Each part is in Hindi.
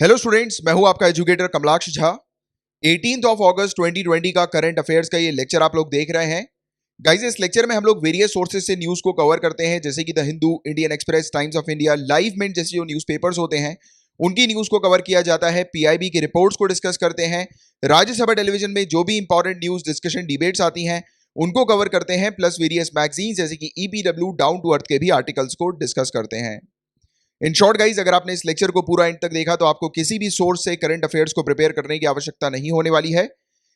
हेलो स्टूडेंट्स, मैं हूं आपका एजुकेटर कमलाक्ष झा। 18 ऑफ अगस्त 2020 का करंट अफेयर्स का ये लेक्चर आप लोग देख रहे हैं। गाइस, इस लेक्चर में हम लोग वेरियस सोर्सेज से न्यूज को कवर करते हैं, जैसे कि the Hindu, Indian Express, Times of India, live mint जैसे जो न्यूज़पेपर्स होते हैं उनकी न्यूज को कवर किया जाता है। पीआईबी की रिपोर्ट्स को डिस्कस करते हैं। राज्यसभा टेलीविजन में जो भी इंपॉर्टेंट न्यूज डिस्कशन डिबेट्स आती हैं उनको कवर करते हैं, प्लस वेरियस मैगजीन जैसे कि ईपीडब्ल्यू, डाउन टू अर्थ के भी आर्टिकल्स को डिस्कस करते हैं। इन शॉर्ट गाइज, अगर आपने इस लेक्चर को पूरा एंड तक देखा तो आपको किसी भी सोर्स से करंट अफेयर्स को प्रिपेयर करने की आवश्यकता नहीं होने वाली है।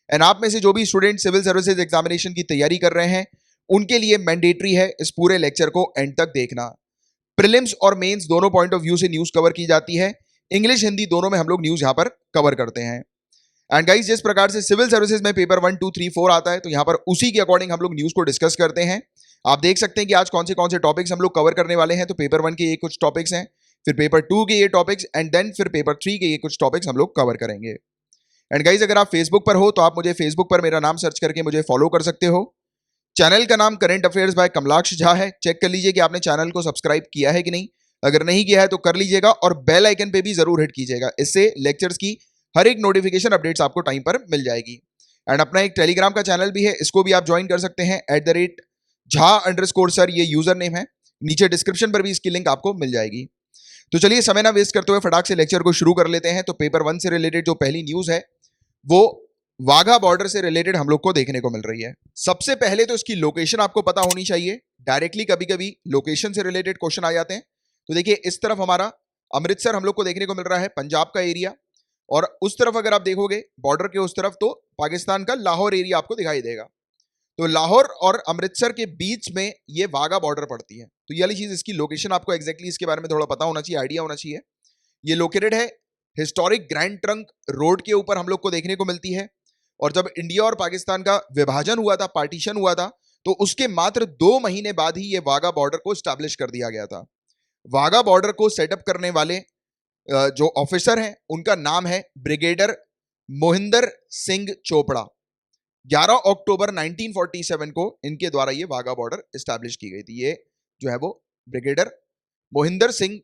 एंड आप में से जो भी स्टूडेंट सिविल सर्विसेज एग्जामिनेशन की तैयारी कर रहे हैं उनके लिए मैंडेटरी है इस पूरे लेक्चर को एंड तक देखना। प्रीलिम्स और मेंस दोनों पॉइंट ऑफ व्यू से न्यूज कवर की जाती है। इंग्लिश हिंदी दोनों में हम लोग न्यूज यहां पर कवर करते हैं। एंड गाइज, जिस प्रकार से सिविल सर्विसेज में पेपर 1, 2, 3, 4 आता है तो यहां पर उसी के अकॉर्डिंग हम लोग न्यूज को डिस्कस करते हैं। आप देख सकते हैं कि आज कौन से टॉपिक्स हम लोग कवर करने वाले हैं। तो पेपर 1 के ये कुछ टॉपिक्स हैं, फिर पेपर 2 के ये टॉपिक्स, एंड देन फिर पेपर 3 के ये कुछ टॉपिक्स हम लोग कवर करेंगे। एंड गाइज, अगर आप फेसबुक पर हो तो आप मुझे फेसबुक पर मेरा नाम सर्च करके मुझे फॉलो कर सकते हो। चैनल का नाम current affairs by Kamalaksh Jha है। चेक कर लीजिए कि आपने चैनल को सब्सक्राइब किया है कि नहीं। अगर नहीं किया है तो कर लीजिएगा और बेल आइकन पे भी जरूर हिट कीजिएगा। इससे लेक्चर्स की हर एक नोटिफिकेशन अपडेट्स आपको टाइम पर मिल जाएगी। एंड अपना एक टेलीग्राम का चैनल भी है, इसको भी आप ज्वाइन कर सकते हैं। @झा_सर ये यूजर नेम है। नीचे डिस्क्रिप्शन पर भी इसकी लिंक आपको मिल जाएगी। तो चलिए समय ना वेस्ट करते हुए फटाक से लेक्चर को शुरू कर लेते हैं। तो पेपर 1 से रिलेटेड जो पहली न्यूज है वो वाघा बॉर्डर से रिलेटेड हम लोग को देखने को मिल रही है। सबसे पहले तो इसकी लोकेशन आपको पता होनी चाहिए। डायरेक्टली कभी कभी लोकेशन से रिलेटेड क्वेश्चन आ जाते हैं। तो देखिए, इस तरफ हमारा अमृतसर हम लोग को देखने को मिल रहा है, पंजाब का एरिया, और उस तरफ अगर आप देखोगे बॉर्डर के उस तरफ तो पाकिस्तान का लाहौर एरिया आपको दिखाई देगा। तो लाहौर और अमृतसर के बीच में ये वाघा बॉर्डर पड़ती है। तो ये वाली चीज, इसकी लोकेशन आपको एग्जैक्टली इसके बारे में थोड़ा पता होना चाहिए, आइडिया होना चाहिए। ये लोकेटेड है हिस्टोरिक ग्रैंड ट्रंक रोड के ऊपर हम लोग को देखने को मिलती है। और जब इंडिया और पाकिस्तान का विभाजन हुआ था, पार्टीशन हुआ था, तो उसके मात्र 2 महीने बाद ही ये वाघा बॉर्डर को स्टैब्लिश कर दिया गया था। वाघा बॉर्डर को सेटअप करने वाले जो ऑफिसर हैं उनका नाम है ब्रिगेडियर मोहिंदर सिंह चोपड़ा। 11 अक्टूबर 1947 को इनके द्वारा ये वाघा बॉर्डर एस्टैब्लिश की गई थी। ये जो है वो ब्रिगेडियर मोहिंदर सिंह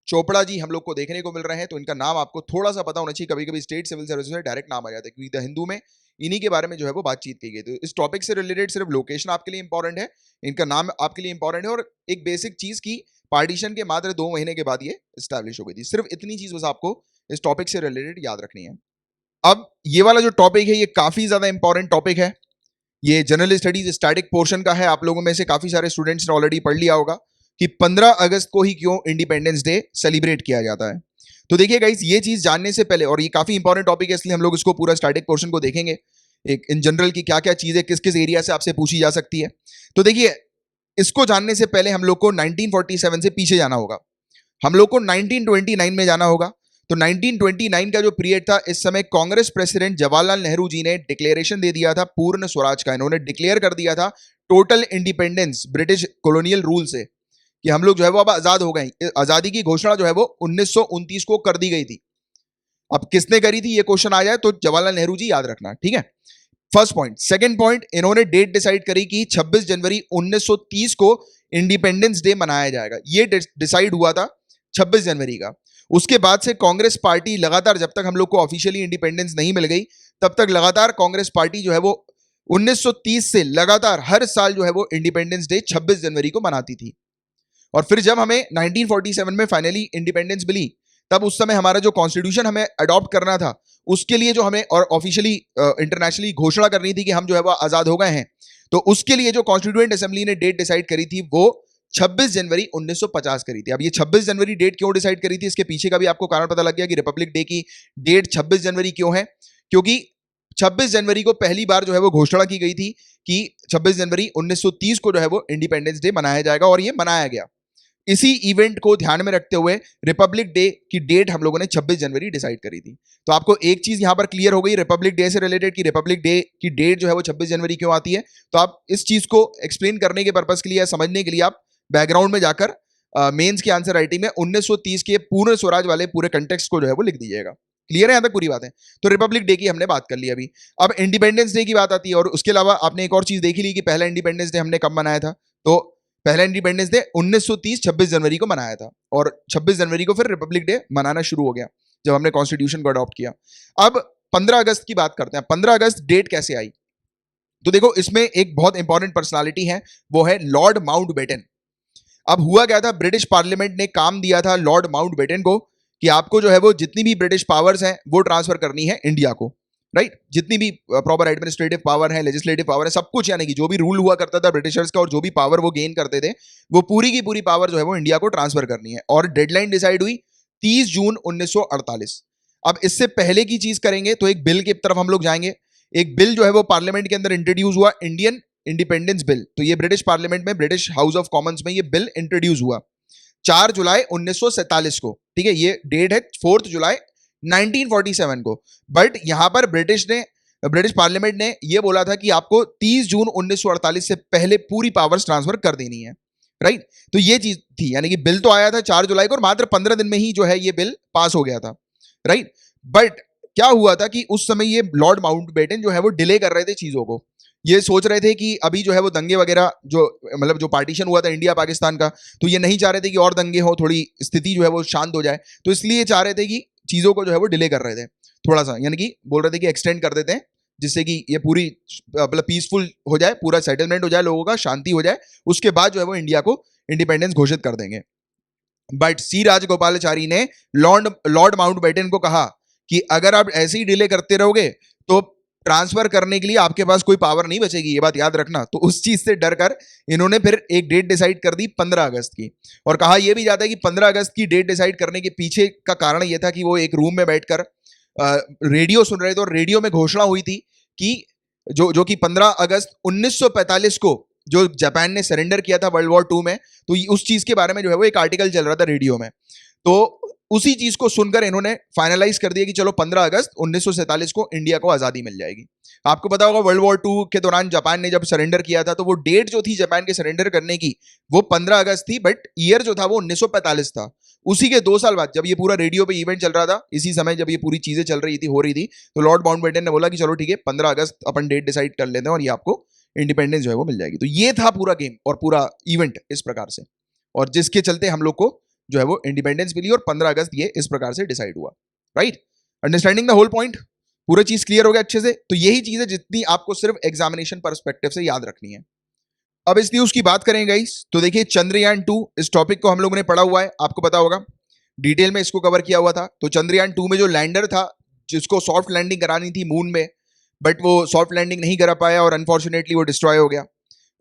चोपड़ा जी हम लोग को देखने को मिल रहे हैं। तो इनका नाम आपको थोड़ा सा पता होना चाहिए। कभी कभी स्टेट सिविल सर्विस में डायरेक्ट नाम आ जाता है, क्योंकि द हिंदू में इन्हीं के बारे में जो है वो बातचीत की गई। तो इस टॉपिक से रिलेटेड सिर्फ लोकेशन आपके लिए इंपॉर्टेंट है, इनका नाम आपके लिए इंपॉर्टेंट है, और एक बेसिक चीज की पार्टीशन के मात्र 2 महीने के बाद ये स्टैब्लिश हो गई थी। सिर्फ इतनी चीज बस आपको इस टॉपिक से रिलेटेड याद रखनी है। अब ये वाला जो टॉपिक है ये काफी ज्यादा इंपॉर्टेंट टॉपिक है। ये जनरल स्टडीज स्टैटिक पोर्शन का है। आप लोगों में से काफी सारे स्टूडेंट्स ने ऑलरेडी पढ़ लिया होगा कि 15 अगस्त को ही क्यों इंडिपेंडेंस डे सेलिब्रेट किया जाता है। तो देखिए गाइस, ये चीज जानने से पहले, और ये काफी इंपॉर्टेंट टॉपिक है इसलिए हम लोग इसको पूरा स्टैटिक पोर्शन को देखेंगे, एक इन जनरल की क्या क्या चीजें किस किस एरिया से आपसे पूछी जा सकती है। तो देखिए, इसको जानने से पहले हम लोग को 1947 से पीछे जाना होगा। हम लोग को 1929 में जाना होगा। तो 1929 का जो पीरियड था, इस समय कांग्रेस प्रेसिडेंट जवाहरलाल नेहरू जी ने डिक्लेरेशन दे दिया था पूर्ण स्वराज का। इन्होंने डिक्लेयर कर दिया था total independence British colonial rule से, कि हम लोग जो है वो अब आजाद हो गए। आजादी की घोषणा जो है वो 1929 को कर दी गई थी। अब किसने करी थी ये क्वेश्चन आ जाए तो जवाहरलाल नेहरू जी, याद रखना, ठीक है। First point. सेकंड पॉइंट, इन्होंने डेट डिसाइड करी कि 26 जनवरी 1930 को इंडिपेंडेंस डे मनाया जाएगा। ये डिसाइड हुआ था 26 जनवरी का। उसके बाद से कांग्रेस पार्टी लगातार, जब तक हम लोग को ऑफिशियली इंडिपेंडेंस नहीं मिल गई तब तक लगातार कांग्रेस पार्टी जो है वो 1930 से लगातार हर साल जो है वो इंडिपेंडेंस डे 26 जनवरी को मनाती थी। और फिर जब हमें 1947 में फाइनली इंडिपेंडेंस मिली, तब उस समय हमारा जो कॉन्स्टिट्यूशन हमें अडॉप्ट करना था उसके लिए जो हमें और ऑफिशियली इंटरनेशनली घोषणा करनी थी कि हम जो है वो आजाद हो गए हैं, तो उसके लिए जो कॉन्स्टिट्यूएंट असेंबली ने डेट डिसाइड करी थी वो 26 जनवरी 1950 करी थी। अब ये 26 जनवरी डेट क्यों डिसाइड करी थी, इसके पीछे का भी आपको कारण पता लग गया कि रिपब्लिक डे की डेट 26 जनवरी क्यों है। क्योंकि 26 जनवरी को पहली बार जो है वो घोषणा की गई थी कि 26 जनवरी 1930 को जो है वो इंडिपेंडेंस डे मनाया जाएगा, और ये मनाया गया। इसी इवेंट को ध्यान में रखते हुए रिपब्लिक डे की डेट हम लोगों ने 26 जनवरी डिसाइड करी थी। तो आपको एक चीज यहां पर क्लियर हो गई रिपब्लिक डे से रिलेटेड, कि रिपब्लिक डे की डेट जो है वो 26 जनवरी क्यों आती है। तो आप इस चीज को एक्सप्लेन करने के पर्पज के लिए, समझने के लिए, आप बैकग्राउंड में जाकर मेंस के आंसर राइटिंग में 1930 के पूर्ण स्वराज वाले पूरे कंटेक्स्ट को जो है वो लिख दीजिएगा। क्लियर है यहां तक पूरी बात है। तो रिपब्लिक डे की हमने बात कर ली अभी। अब इंडिपेंडेंस डे की बात आती है, और उसके अलावा आपने एक और चीज देखी ली कि पहला इंडिपेंडेंस डे हमने कब मनाया था। तो पहला इंडिपेंडेंस डे 1930 26 जनवरी को मनाया था, और 26 जनवरी को फिर रिपब्लिक डे मनाना शुरू हो गया। जब हमने कॉन्स्टिट्यूशन को अडॉप्ट किया। अब 15 अगस्त की बात करते हैं। 15 अगस्त डेट कैसे आई? तो देखो, इसमें एक बहुत इंपॉर्टेंट पर्सनालिटी है, वो है लॉर्ड माउंटबेटन। अब हुआ क्या था, ब्रिटिश पार्लियामेंट ने काम दिया था लॉर्ड माउंटबेटन को कि आपको जो है वो जितनी भी ब्रिटिश पावर्स हैं वो ट्रांसफर करनी है इंडिया को, राइट? जितनी भी प्रॉपर एडमिनिस्ट्रेटिव पावर है, लेजिस्लेटिव पावर है, सब कुछ, यानी कि जो भी रूल हुआ करता था ब्रिटिशर्स का और जो भी पावर वो गेन करते थे, वो पूरी की पूरी पावर जो है वो इंडिया को ट्रांसफर करनी है। और डेडलाइन डिसाइड हुई 30 जून 1948। अब इससे पहले की चीज करेंगे तो एक बिल की तरफ हम लोग जाएंगे। एक बिल जो है वो पार्लियामेंट के अंदर इंट्रोड्यूस हुआ, इंडियन इंडिपेंडेंस बिल। तो ये ब्रिटिश पार्लियामेंट में, ब्रिटिश हाउस ऑफ कॉमन्स में ये बिल इंट्रोड्यूस हुआ 4 जुलाई 1947 को, ठीक है? ये डेट है 4 जुलाई 1947 को। बट यहां पर ब्रिटिश पार्लियामेंट ने ये बोला था कि आपको 30 जून 1948 से पहले पूरी पावर्स ट्रांसफर कर देनी है, राइट? तो ये चीज थी, यानी कि बिल तो आया था 4 जुलाई को और मात्र 15 दिन में ही जो है ये बिल पास हो गया था, राइट? बट क्या हुआ था कि उस समय ये लॉर्ड माउंटबेटन जो है वो डिले कर रहे थे चीजों को। ये सोच रहे थे कि अभी जो है वो दंगे वगैरह, जो मतलब जो पार्टीशन हुआ था इंडिया पाकिस्तान का, तो ये नहीं चाह रहे थे कि और दंगे हो, थोड़ी स्थिति जो है वो शांत हो जाए। तो इसलिए चाह रहे थे कि चीजों को जो है वो डिले कर रहे थे थोड़ा सा, यानी कि बोल रहे थे कि एक्सटेंड कर देते हैं जिससे कि ये पूरी मतलब पीसफुल हो जाए, पूरा सेटलमेंट हो जाए, लोगों का शांति हो जाए, उसके बाद जो है वो इंडिया को इंडिपेंडेंस घोषित कर देंगे। बट सी राजगोपालाचारी ने लॉर्ड माउंटबेटन को कहा कि अगर आप ऐसे ही डिले करते रहोगे तो ट्रांसफर करने के लिए आपके पास कोई पावर नहीं बचेगी, ये बात याद रखना। तो उस चीज से डर कर इन्होंने फिर एक डेट डिसाइड कर दी 15 अगस्त की। और कहा यह भी जाता है कि 15 अगस्त की डेट डिसाइड करने के पीछे का कारण यह था कि वो एक रूम में बैठकर रेडियो सुन रहे थे और रेडियो में घोषणा हुई थी कि जो कि 15 अगस्त 1945 को जो जापान ने सरेंडर किया था वर्ल्ड वॉर 2 में, तो उस चीज के बारे में जो है वो एक आर्टिकल चल रहा था रेडियो में। तो उसी चीज को सुनकर इन्होंने फाइनलाइज कर दिया कि चलो 15 अगस्त 1947 को इंडिया को आजादी मिल जाएगी। आपको पता होगा वर्ल्ड वॉर 2 के दौरान जापान ने जब सरेंडर किया था तो वो डेट जो थी जापान के सरेंडर करने की वो 15 अगस्त थी, बट ईयर जो था वो 1945 था। उसी के 2 साल बाद जब ये पूरा रेडियो पे इवेंट चल रहा था, इसी समय जब ये पूरी चीजें चल रही थी, हो रही थी, तो लॉर्ड माउंटबेटन ने बोला कि चलो ठीक है 15 अगस्त अपन डेट डिसाइड कर लेते हैं और ये आपको इंडिपेंडेंस जो है वो मिल जाएगी। तो ये था पूरा गेम और पूरा इवेंट इस प्रकार से, और जिसके चलते हम लोग को जो है वो इंडिपेंडेंस मिली और 15 अगस्त ये इस प्रकार से डिसाइड हुआ, right? Understanding the whole point, पूरा चीज क्लियर हो गया अच्छे से? तो यही चीज है जितनी आपको सिर्फ एग्जामिनेशन पर्सपेक्टिव से याद रखनी है। अब इस न्यूज की बात करें गाइस, तो देखिए चंद्रयान 2, इस टॉपिक को हम लोगों ने पढ़ा हुआ है, आपको पता होगा, डिटेल में इसको कवर किया हुआ था। तो चंद्रयान 2 में जो लैंडर था जिसको सॉफ्ट लैंडिंग करानी थी मून में, बट वो सॉफ्ट लैंडिंग नहीं करा पाया और अनफॉर्चुनेटली वो डिस्ट्रॉय हो गया।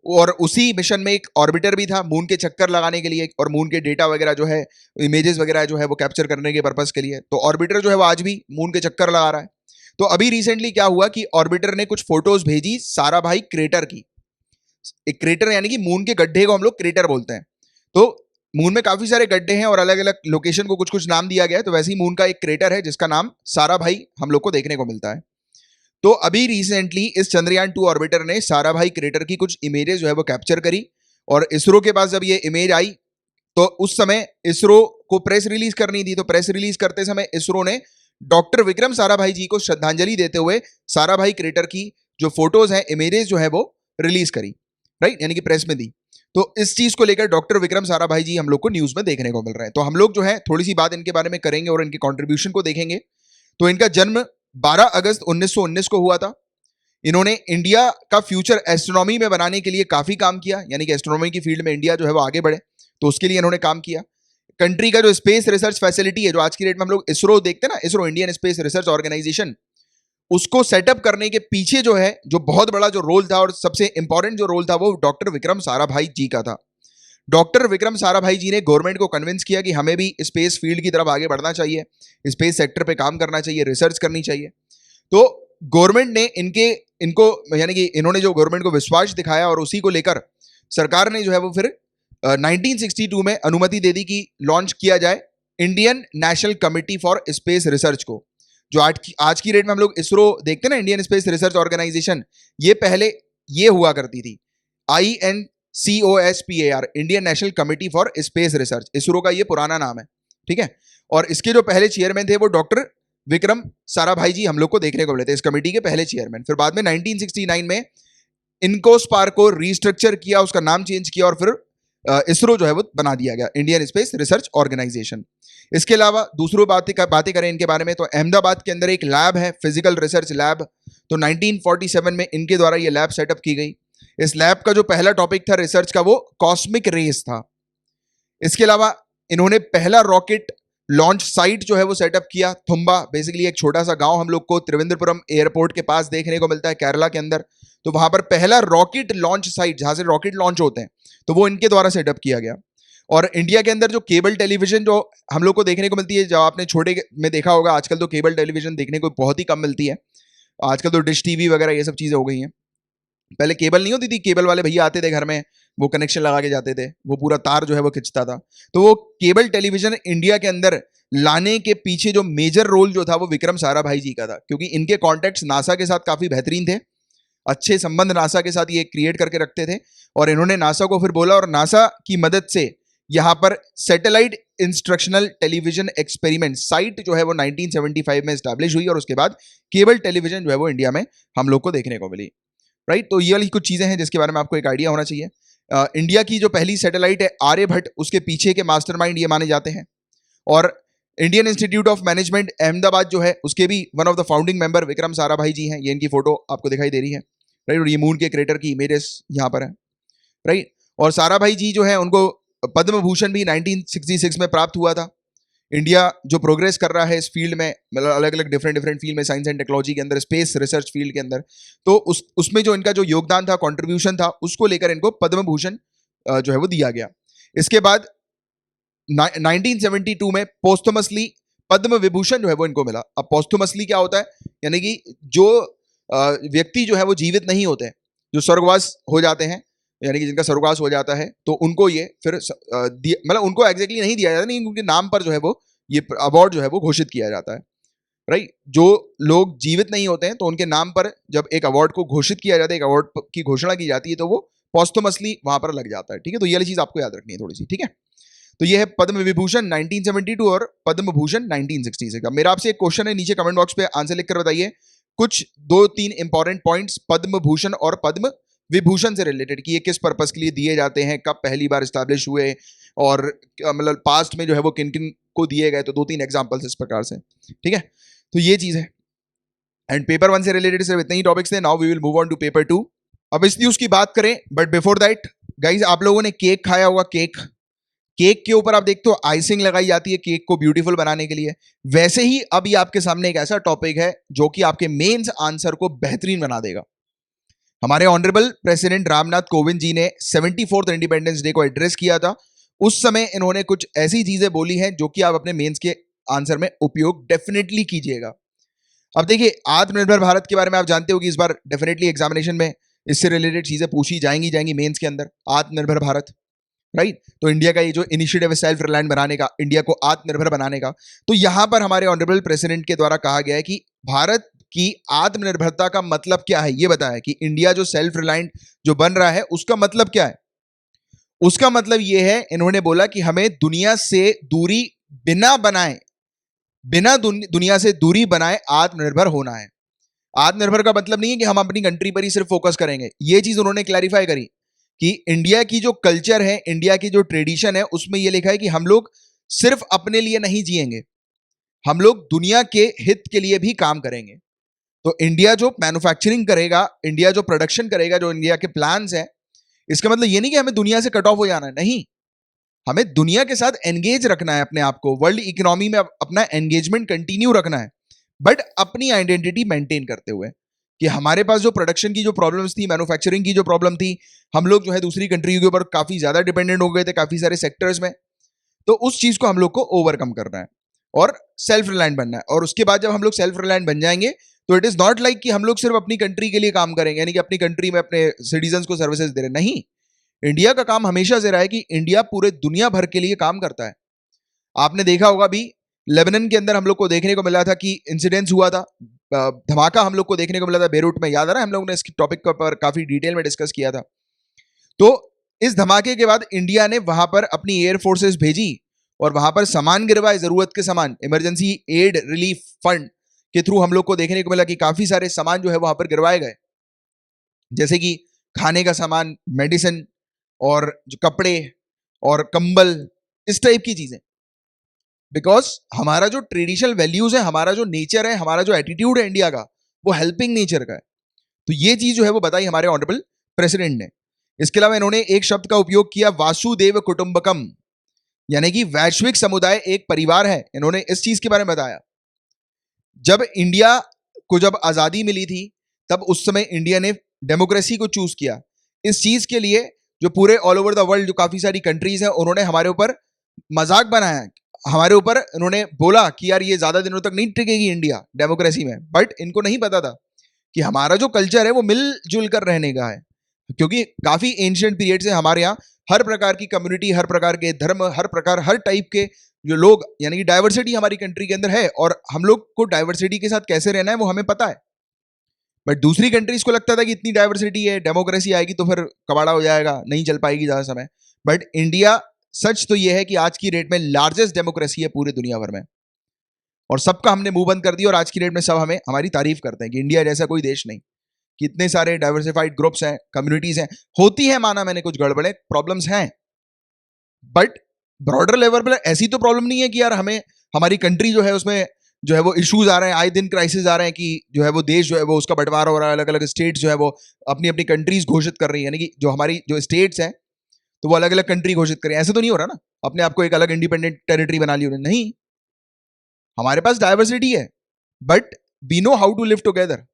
और उसी मिशन में एक ऑर्बिटर भी था मून के चक्कर लगाने के लिए और मून के डेटा वगैरह जो है, इमेजेस वगैरह जो है वो कैप्चर करने के पर्पस के लिए। तो ऑर्बिटर जो है वो आज भी मून के चक्कर लगा रहा है। तो अभी रिसेंटली क्या हुआ कि ऑर्बिटर ने कुछ फोटोज भेजी साराभाई क्रेटर की। एक क्रेटर यानी कि मून के गड्ढे को हम लोग क्रेटर बोलते हैं। तो मून में काफी सारे गड्ढे हैं और अलग अलग लोकेशन को कुछ कुछ नाम दिया गया है। तो वैसे ही मून का एक क्रेटर है जिसका नाम साराभाई हम लोग को देखने को मिलता है। तो अभी रिसेंटली इस चंद्रयान 2 ऑर्बिटर ने साराभाई क्रेटर की कुछ इमेजेस जो है वो कैप्चर करी और इसरो के पास जब ये इमेज आई तो उस समय इसरो को प्रेस रिलीज करनी थी। तो प्रेस रिलीज करते समय इसरो ने डॉक्टर विक्रम साराभाई जी को श्रद्धांजलि देते हुए साराभाई क्रेटर की जो फोटोज हैं, इमेजेस जो है वो रिलीज करी, राइट? यानी कि प्रेस में दी। तो इस चीज को लेकर डॉक्टर विक्रम साराभाई जी हम लोग को न्यूज में देखने को मिल रहे हैं। तो हम लोग जो है थोड़ी सी बात इनके बारे में करेंगे और इनके कॉन्ट्रीब्यूशन को देखेंगे। तो इनका जन्म 12 अगस्त 1919 को हुआ था। इन्होंने इंडिया का फ्यूचर एस्ट्रोनॉमी में बनाने के लिए काफी काम किया, यानी कि एस्ट्रोनॉमी की फील्ड में इंडिया जो है वो आगे बढ़े, तो उसके लिए इन्होंने काम किया। कंट्री का जो स्पेस रिसर्च फैसिलिटी है, जो आज की डेट में हम लोग इसरो देखते हैं ना, ISRO Indian space research organisation, उसको सेटअप करने के पीछे जो है जो बहुत बड़ा जो रोल था और सबसे इंपॉर्टेंट जो रोल था वो डॉक्टर विक्रम साराभाई जी का था। डॉक्टर विक्रम साराभाई जी ने गवर्नमेंट को कन्विंस किया कि हमें भी स्पेस फील्ड की तरफ आगे बढ़ना चाहिए, स्पेस सेक्टर पे काम करना चाहिए, रिसर्च करनी चाहिए। तो गवर्नमेंट ने इनको यानी कि इन्होंने जो गवर्नमेंट को विश्वास दिखाया और उसी को लेकर सरकार ने जो है वो फिर 1962 में अनुमति दे दी कि लॉन्च किया जाए Indian national committee for space research को। जो आज की डेट में हम लोग इसरो देखते हैं ना, इंडियन स्पेस रिसर्च ऑर्गेनाइजेशन, ये पहले ये हुआ करती थी INCOSPAR, Indian national committee for space research, ISRO का ये पुराना नाम है, ठीक है? और इसके जो पहले चेयरमैन थे वो डॉक्टर विक्रम साराभाई जी हम लोग को देखने को मिले थे, इस कमेटी के पहले चेयरमैन। फिर बाद में 1969 में इनकोस्पार को रिस्ट्रक्चर किया, उसका नाम चेंज किया और फिर इसरो जो है वो बना दिया गया, इंडियन स्पेस रिसर्च ऑर्गेनाइजेशन। इसके अलावा दूसरी बातें करें इनके बारे में तो अहमदाबाद के अंदर एक लैब है, फिजिकल रिसर्च लैब। तो 1947 में इनके द्वारा ये लैब सेटअप की गई। इस लैब का जो पहला टॉपिक था रिसर्च का वो कॉस्मिक रेस था। इसके अलावा इन्होंने पहला रॉकेट लॉन्च साइट जो है वो सेटअप किया, थुम्बा, बेसिकली एक छोटा सा गांव हम लोग को त्रिवेंद्रपुरम एयरपोर्ट के पास देखने को मिलता है केरला के अंदर। तो वहां पर पहला रॉकेट लॉन्च साइट जहां से रॉकेट लॉन्च होते हैं तो वो इनके द्वारा सेटअप किया गया। और इंडिया के अंदर जो केबल टेलीविजन जो हम लोग को देखने को मिलती है, जो आपने छोटे में देखा होगा, आजकल तो केबल टेलीविजन देखने को बहुत ही कम मिलती है। आजकल तो डिश टीवी वगैरह ये सब चीजें हो गई हैं। पहले केबल नहीं होती थी, केबल वाले भैया आते थे घर में, वो कनेक्शन लगा के जाते थे, वो पूरा तार जो है वो खिंचता था। तो वो केबल टेलीविजन इंडिया के अंदर लाने के पीछे जो मेजर रोल जो था वो विक्रम साराभाई जी का था, क्योंकि इनके कॉन्टेक्ट्स नासा के साथ काफी बेहतरीन थे, अच्छे संबंध नासा के साथ ये क्रिएट करके रखते थे। और इन्होंने नासा को फिर बोला और नासा की मदद से यहाँ पर satellite instructional television experiment site जो है वो 1975 में स्टैब्लिश हुई और उसके बाद केबल टेलीविजन जो है वो इंडिया में हम लोग को देखने को मिली। राइट, तो ये वाली कुछ चीजें हैं जिसके बारे में आपको एक आइडिया होना चाहिए। इंडिया की जो पहली सैटेलाइट है आर्यभट्ट, उसके पीछे के मास्टरमाइंड ये माने जाते हैं। और Indian Institute of Management Ahmedabad जो है उसके भी one of the founding member Vikram Sarabhai ji हैं। ये इनकी फोटो आपको दिखाई दे रही है, राइट। और ये मून के क्रेटर की इमेजेस यहाँ पर है, राइट। और साराभाई जी जो है उनको पद्म भूषण भी 1966 में प्राप्त हुआ था। इंडिया जो प्रोग्रेस कर रहा है इस फील्ड में, मतलब अलग अलग डिफरेंट फील्ड में, साइंस एंड टेक्नोलॉजी के अंदर, स्पेस रिसर्च फील्ड के अंदर, तो उसमें जो इनका जो योगदान था, कंट्रीब्यूशन था, उसको लेकर इनको पद्म भूषण जो है वो दिया गया। इसके बाद 1972 में पोस्टमसली पद्म विभूषण जो है वो इनको मिला। अब पोस्टमसली क्या होता है, यानी कि जो व्यक्ति जो है वो जीवित नहीं होते, जो स्वर्गवास हो जाते हैं, यानी कि जिनका स्वर्गवास हो जाता है, तो उनको ये फिर मतलब उनको एग्जैक्टली नहीं दिया जाता, नहीं, उनके नाम पर जो है वो ये अवार्ड जो है वो घोषित किया जाता है, राइट। जो लोग जीवित नहीं होते हैं तो उनके नाम पर जब एक अवार्ड को घोषित किया जाता है, एक अवार्ड की घोषणा की जाती है, तो वो पोस्टमसली वहां पर लग जाता है, ठीक है। तो ये वाली चीज आपको याद रखनी है थोड़ी सी, ठीक है। तो ये है पद्म विभूषण 1972 और पद्म भूषण 1966 का। मेरा आपसे एक क्वेश्चन है, नीचे कमेंट बॉक्स पे आंसर लिखकर बताइए कुछ 2-3 इंपॉर्टेंट पॉइंट्स पद्म भूषण और पद्म विभूषण से रिलेटेड, कि ये किस पर्पस के लिए दिए जाते हैं, कब पहली बार स्टैब्लिश हुए, और मतलब पास्ट में जो है वो किन किन को दिए गए। तो 2-3 एग्जांपल्स इस प्रकार से, ठीक है। तो ये चीज है। एंड पेपर 1 से रिलेटेड सिर्फ इतने ही टॉपिक्स थे। Now we will move on to paper 2। अब इस न्यूज की बात करें, बट बिफोर दैट गाइज, आप लोगों ने केक खाया होगा। केक के ऊपर आप देखते हो आइसिंग लगाई जाती है केक को ब्यूटीफुल बनाने के लिए। वैसे ही अभी आपके सामने एक ऐसा टॉपिक है जो कि आपके मेंस आंसर को बेहतरीन बना देगा। हमारे ऑनरेबल प्रेसिडेंट रामनाथ कोविंद जी ने 74th इंडिपेंडेंस डे को एड्रेस किया था। उस समय इन्होंने कुछ ऐसी चीजें बोली हैं जो कि आप अपने मेंस के आंसर में उपयोग डेफिनेटली कीजिएगा। अब देखिए, आत्मनिर्भर भारत के बारे में आप जानते हो कि इस बार डेफिनेटली एग्जामिनेशन में इससे रिलेटेड चीजें पूछी जाएंगी मेंस के अंदर। आत्मनिर्भर भारत, राइट। तो इंडिया का ये जो इनिशिएटिव है सेल्फ रिलायंट बनाने का, इंडिया को आत्मनिर्भर बनाने का, तो यहां पर हमारे ऑनरेबल प्रेसिडेंट के द्वारा कहा गया है कि भारत की आत्मनिर्भरता का मतलब क्या है, ये बताया कि इंडिया जो सेल्फ रिलायंट जो बन रहा है उसका मतलब क्या है। उसका मतलब ये है, इन्होंने बोला कि हमें दुनिया से दूरी बिना बनाए, बिना दुनिया से दूरी बनाए आत्मनिर्भर होना है। आत्मनिर्भर का मतलब नहीं है कि हम अपनी कंट्री पर ही सिर्फ फोकस करेंगे। ये चीज उन्होंने क्लैरिफाई करी कि इंडिया की जो कल्चर है, इंडिया की जो ट्रेडिशन है, उसमें यह लिखा है कि हम लोग सिर्फ अपने लिए नहीं जिएंगे, हम लोग दुनिया के हित के लिए भी काम करेंगे। तो इंडिया जो मैन्युफैक्चरिंग करेगा, इंडिया जो प्रोडक्शन करेगा, जो इंडिया के प्लान्स हैं, इसका मतलब ये नहीं कि हमें दुनिया से कट ऑफ हो जाना है, नहीं, हमें दुनिया के साथ एंगेज रखना है, अपने आप को वर्ल्ड इकोनॉमी में अपना एंगेजमेंट कंटिन्यू रखना है, बट अपनी आइडेंटिटी मेंटेन करते हुए कि हमारे पास जो प्रोडक्शन की जो प्रॉब्लम्स थी, मैन्युफैक्चरिंग की जो प्रॉब्लम थी, हम लोग जो है दूसरी कंट्री के ऊपर काफी ज्यादा डिपेंडेंट हो गए थे काफी सारे सेक्टर्स में, तो उस चीज को हम लोग को ओवरकम करना है और सेल्फ रिलायंट बनना है। और उसके बाद जब हम लोग सेल्फ रिलायंट बन जाएंगे तो इट इज नॉट लाइक कि हम लोग सिर्फ अपनी कंट्री के लिए काम करेंगे, यानी कि अपनी कंट्री में अपने सिटीजन को सर्विसेज दे रहे, नहीं। इंडिया का काम हमेशा से रहा है कि इंडिया पूरे दुनिया भर के लिए काम करता है। आपने देखा होगा भी लेबनान के अंदर हम लोग को देखने को मिला था कि इंसिडेंस हुआ था, धमाका हम लोग को देखने को मिला था बेरूट में, याद आ रहा है, हम लोग ने इस टॉपिक पर काफी डिटेल में डिस्कस किया था। तो इस धमाके के बाद इंडिया ने वहां पर अपनी एयर फोर्सेस भेजी और वहां पर सामान गिरवाए, जरूरत के सामान, इमरजेंसी एड रिलीफ फंड के थ्रू हम लोग को देखने को मिला कि काफी सारे सामान जो है वहां पर गिरवाए गए, जैसे कि खाने का सामान, मेडिसिन और जो कपड़े, और कंबल, इस टाइप की चीजें। बिकॉज हमारा जो ट्रेडिशनल वैल्यूज है, हमारा जो नेचर है, हमारा जो एटीट्यूड है इंडिया का, वो हेल्पिंग नेचर का है। तो ये चीज जो है वो बताई हमारे ऑनरेबल प्रेसिडेंट ने। इसके अलावा इन्होंने एक शब्द का उपयोग किया, वासुदेव कुटुंबकम, यानी कि वैश्विक समुदाय एक परिवार है। इन्होंने इस चीज के बारे में बताया। जब इंडिया को जब आजादी मिली थी, तब उस समय इंडिया ने डेमोक्रेसी को चूज किया। इस चीज के लिए जो पूरे ऑल ओवर द वर्ल्ड जो काफी सारी कंट्रीज हैं, उन्होंने हमारे ऊपर मजाक बनाया, हमारे ऊपर उन्होंने बोला कि यार ये ज्यादा दिनों तक नहीं टिकेगी इंडिया डेमोक्रेसी में। बट इनको नहीं पता था कि हमारा जो कल्चर है वो मिलजुल कर रहने का है, क्योंकि काफी एंशिएंट पीरियड से हमारे यहाँ हर प्रकार की कम्युनिटी, हर प्रकार के धर्म, हर प्रकार, हर टाइप के जो लोग, यानी कि डाइवर्सिटी हमारी कंट्री के अंदर है, और हम लोग को डाइवर्सिटी के साथ कैसे रहना है वो हमें पता है। बट दूसरी कंट्रीज को लगता था कि इतनी डाइवर्सिटी है, डेमोक्रेसी आएगी तो फिर कबाड़ा हो जाएगा, नहीं चल पाएगी ज्यादा समय। बट इंडिया, सच तो यह है कि आज की डेट में लार्जेस्ट डेमोक्रेसी है पूरे दुनिया भर में, और सबका हमने मुंह बंद कर दिया, और आज की डेट में सब हमें हमारी तारीफ करते हैं कि इंडिया जैसा कोई देश नहीं, कि इतने सारे डाइवर्सिफाइड ग्रुप्स हैं, कम्युनिटीज हैं। होती है, माना मैंने, कुछ गड़बड़े प्रॉब्लम्स हैं, बट ब्रॉडर लेवल पर ऐसी तो प्रॉब्लम नहीं है कि यार हमें, हमारी कंट्री जो है उसमें जो है वो इश्यूज आ रहे हैं, आए दिन क्राइसिस आ रहे हैं, कि जो है वो देश जो है वो उसका बंटवारा हो रहा है, अलग अलग स्टेट्स जो है वो अपनी अपनी कंट्रीज घोषित कर रही है, यानी कि जो हमारी जो स्टेट्स हैं तो वो अलग अलग कंट्री घोषित करें। ऐसे तो नहीं हो रहा ना, अपने आप को एक अलग इंडिपेंडेंट टेरिटरी बना ली उन्होंने, नहीं। हमारे पास डाइवर्सिटी है, but we know how to live together,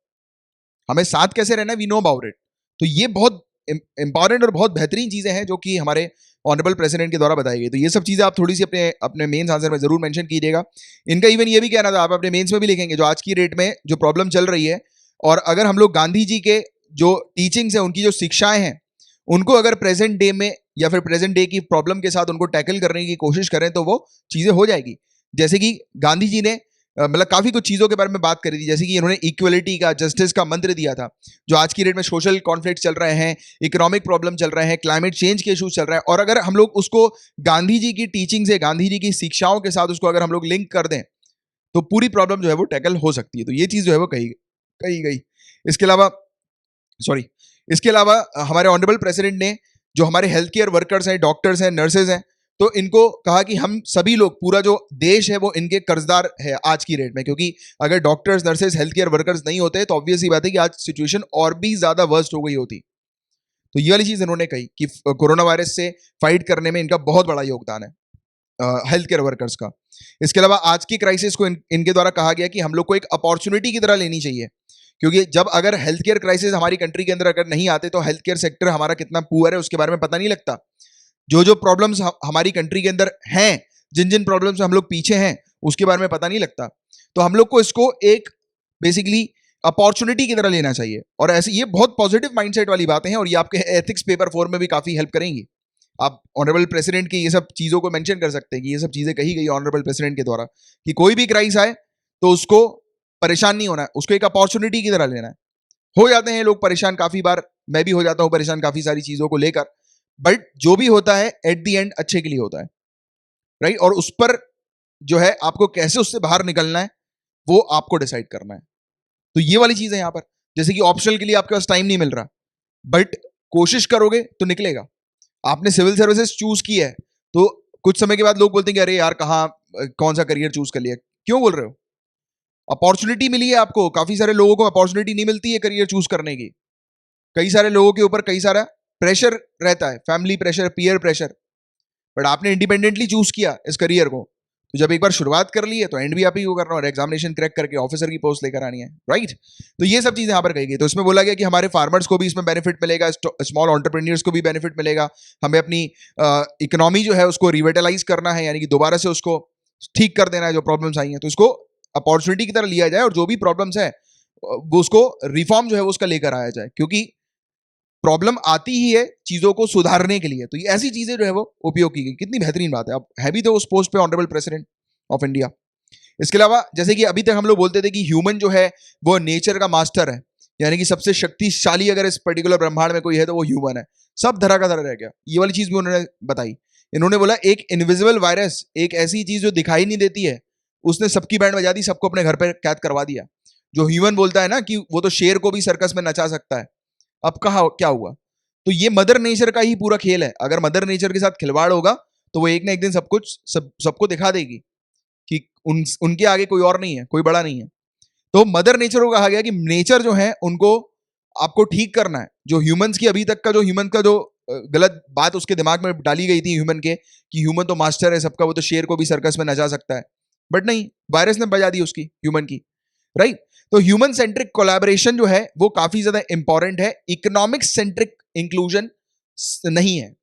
हमें साथ कैसे रहना है, वी नो अबाउट इट। तो ये बहुत इंपॉर्टेंट और बहुत बेहतरीन चीजें हैं जो कि हमारे ऑनरेबल प्रेसिडेंट के द्वारा बताई गई। तो ये सब चीजें आप थोड़ी सी अपने अपने मेंस आंसर में जरूर मेंशन कीजिएगा। इनका इवन ये भी कहना था, आप अपने मेंस में भी लिखेंगे, जो आज की डेट में जो प्रॉब्लम चल रही है, और अगर हम लोग गांधी जी के जो टीचिंग्स हैं, उनकी जो शिक्षाएं हैं, उनको अगर प्रेजेंट डे में या फिर प्रेजेंट डे की प्रॉब्लम के साथ उनको टैकल करने की कोशिश करें तो वो चीजें हो जाएगी। जैसे कि गांधी जी ने मतलब काफी कुछ चीजों के बारे में बात करी थी, जैसे कि इन्होंने इक्वलिटी का, जस्टिस का मंत्र दिया था। जो आज की डेट में सोशल कॉन्फ्लिक्ट चल रहे हैं, इकोनॉमिक प्रॉब्लम चल रहे हैं, क्लाइमेट चेंज के इशूज चल रहे हैं, और अगर हम लोग उसको गांधी जी की टीचिंग से, गांधी जी की शिक्षाओं के साथ उसको अगर हम लोग लिंक कर दें तो पूरी प्रॉब्लम जो है वो टैकल हो सकती है। तो ये चीज जो है वो कही गई। इसके अलावा इसके अलावा हमारे ऑनरेबल प्रेसिडेंट ने जो हमारे हेल्थ केयर वर्कर्स हैं, डॉक्टर्स हैं, नर्सेज हैं, तो इनको कहा कि हम सभी लोग, पूरा जो देश है वो इनके कर्जदार है आज की डेट में, क्योंकि अगर doctors, nurses, health care workers नहीं होते तो ऑब्वियस ही बात है कि आज सिचुएशन और भी ज्यादा वर्स्ट हो गई होती। तो ये वाली चीज इन्होंने कही कि कोरोना वायरस से फाइट करने में इनका बहुत बड़ा योगदान है, हेल्थ केयर वर्कर्स का। इसके अलावा आज की क्राइसिस को इनके द्वारा कहा गया कि हम लोग को एक अपॉर्चुनिटी की तरह लेनी चाहिए, क्योंकि जब अगर हेल्थ केयर क्राइसिस हमारी कंट्री के अंदर अगर नहीं आते तो हेल्थ केयर सेक्टर हमारा कितना पुअर है उसके बारे में पता नहीं लगता। जो प्रॉब्लम्स हमारी कंट्री के अंदर हैं, जिन जिन प्रॉब्लम्स में हम लोग पीछे हैं, उसके बारे में पता नहीं लगता। तो हम लोग को इसको एक बेसिकली अपॉर्चुनिटी की तरह लेना चाहिए, और ऐसे ये बहुत पॉजिटिव माइंडसेट वाली बातें हैं, और ये आपके एथिक्स पेपर 4 में भी काफी हेल्प करेंगी। आप ऑनरेबल प्रेसिडेंट की ये सब चीजों को मेंशन कर सकते हैं कि ये सब चीजें कही गई ऑनरेबल प्रेसिडेंट के द्वारा, कि कोई भी क्राइस आए तो उसको परेशान नहीं होना है, उसको एक अपॉर्चुनिटी की तरह लेना है। हो जाते हैं लोग परेशान, काफी बार मैं भी हो जाता हूं परेशान काफी सारी चीजों को लेकर, बट जो भी होता है एट द एंड अच्छे के लिए होता है, राइट। और उस पर जो है आपको कैसे उससे बाहर निकलना है वो आपको डिसाइड करना है। तो ये वाली चीज है यहाँ पर, जैसे कि ऑप्शनल के लिए आपके पास टाइम नहीं मिल रहा, बट कोशिश करोगे तो निकलेगा। आपने सिविल सर्विसेज चूज की है तो कुछ समय के बाद लोग बोलते हैं कि अरे यार कहाँ, कौन सा करियर चूज कर लिया, क्यों बोल रहे हो? अपॉर्चुनिटी मिली है आपको, काफी सारे लोगों को अपॉर्चुनिटी नहीं मिलती है करियर चूज करने की। कई सारे लोगों के ऊपर कई सारा प्रेशर रहता है, family pressure, peer pressure, but आपने इंडिपेंडेंटली चूज किया इस करियर को, तो जब एक बार शुरुआत कर ली है तो एंड भी आप ही को करना और एग्जामिनेशन क्रैक करके ऑफिसर की पोस्ट लेकर आनी है, राइट। तो ये सब चीजें यहाँ पर कही गई। तो इसमें बोला गया कि हमारे फार्मर्स को भी इसमें बेनिफिट मिलेगा, स्मॉल एंटरप्रेन्योर्स को भी बेनिफिट मिलेगा, हमें अपनी इकोनॉमी जो है उसको रिविटलाइज करना है, यानी कि दोबारा से उसको ठीक कर देना है जो प्रॉब्लम्स आई हैं, तो इसको अपॉर्चुनिटी की तरह लिया जाए, और जो भी प्रॉब्लम्स है वो उसको रिफॉर्म जो है वो उसका लेकर आया जाए, क्योंकि प्रॉब्लम आती ही है चीजों को सुधारने के लिए। तो ये ऐसी चीजें जो है वो उपयोग की गई, कितनी बेहतरीन बात है। अब है भी तो उस पोस्ट पे ऑनरेबल प्रेसिडेंट ऑफ इंडिया। इसके अलावा जैसे कि अभी तक हम लोग बोलते थे कि ह्यूमन जो है वो नेचर का मास्टर है, यानी कि सबसे शक्तिशाली अगर इस पर्टिकुलर ब्रह्मांड में कोई है तो वो ह्यूमन है, सब धरा का धरा रह गया। ये वाली चीज भी उन्होंने बताई। इन्होंने बोला एक इनविजिबल वायरस, एक ऐसी चीज जो दिखाई नहीं देती है, उसने सबकी बैंड बजा दी, सबको अपने घर पर कैद करवा दिया। जो ह्यूमन बोलता है ना कि वो तो शेर को भी सर्कस में नचा सकता है, अब कहा क्या हुआ? तो ये मदर नेचर का ही पूरा खेल है। अगर मदर नेचर के साथ खिलवाड़ होगा तो वो एक ना एक दिन सबको दिखा देगी कि उनके आगे कोई और नहीं है, कोई बड़ा नहीं है। तो मदर नेचर को कहा गया कि नेचर जो है उनको आपको ठीक करना है। जो ह्यूमंस की अभी तक का जो ह्यूमन का जो गलत बात उसके दिमाग में डाली गई थी ह्यूमन के, कि ह्यूमन तो मास्टर है सबका, वो तो शेर को भी सर्कस में नचा सकता है, बट नहीं, वायरस ने बजा दी उसकी ह्यूमन की, राइट। तो ह्यूमन सेंट्रिक कोलैबोरेशन जो है वो काफी ज्यादा इंपॉर्टेंट है, इकोनॉमिक सेंट्रिक इंक्लूजन नहीं है।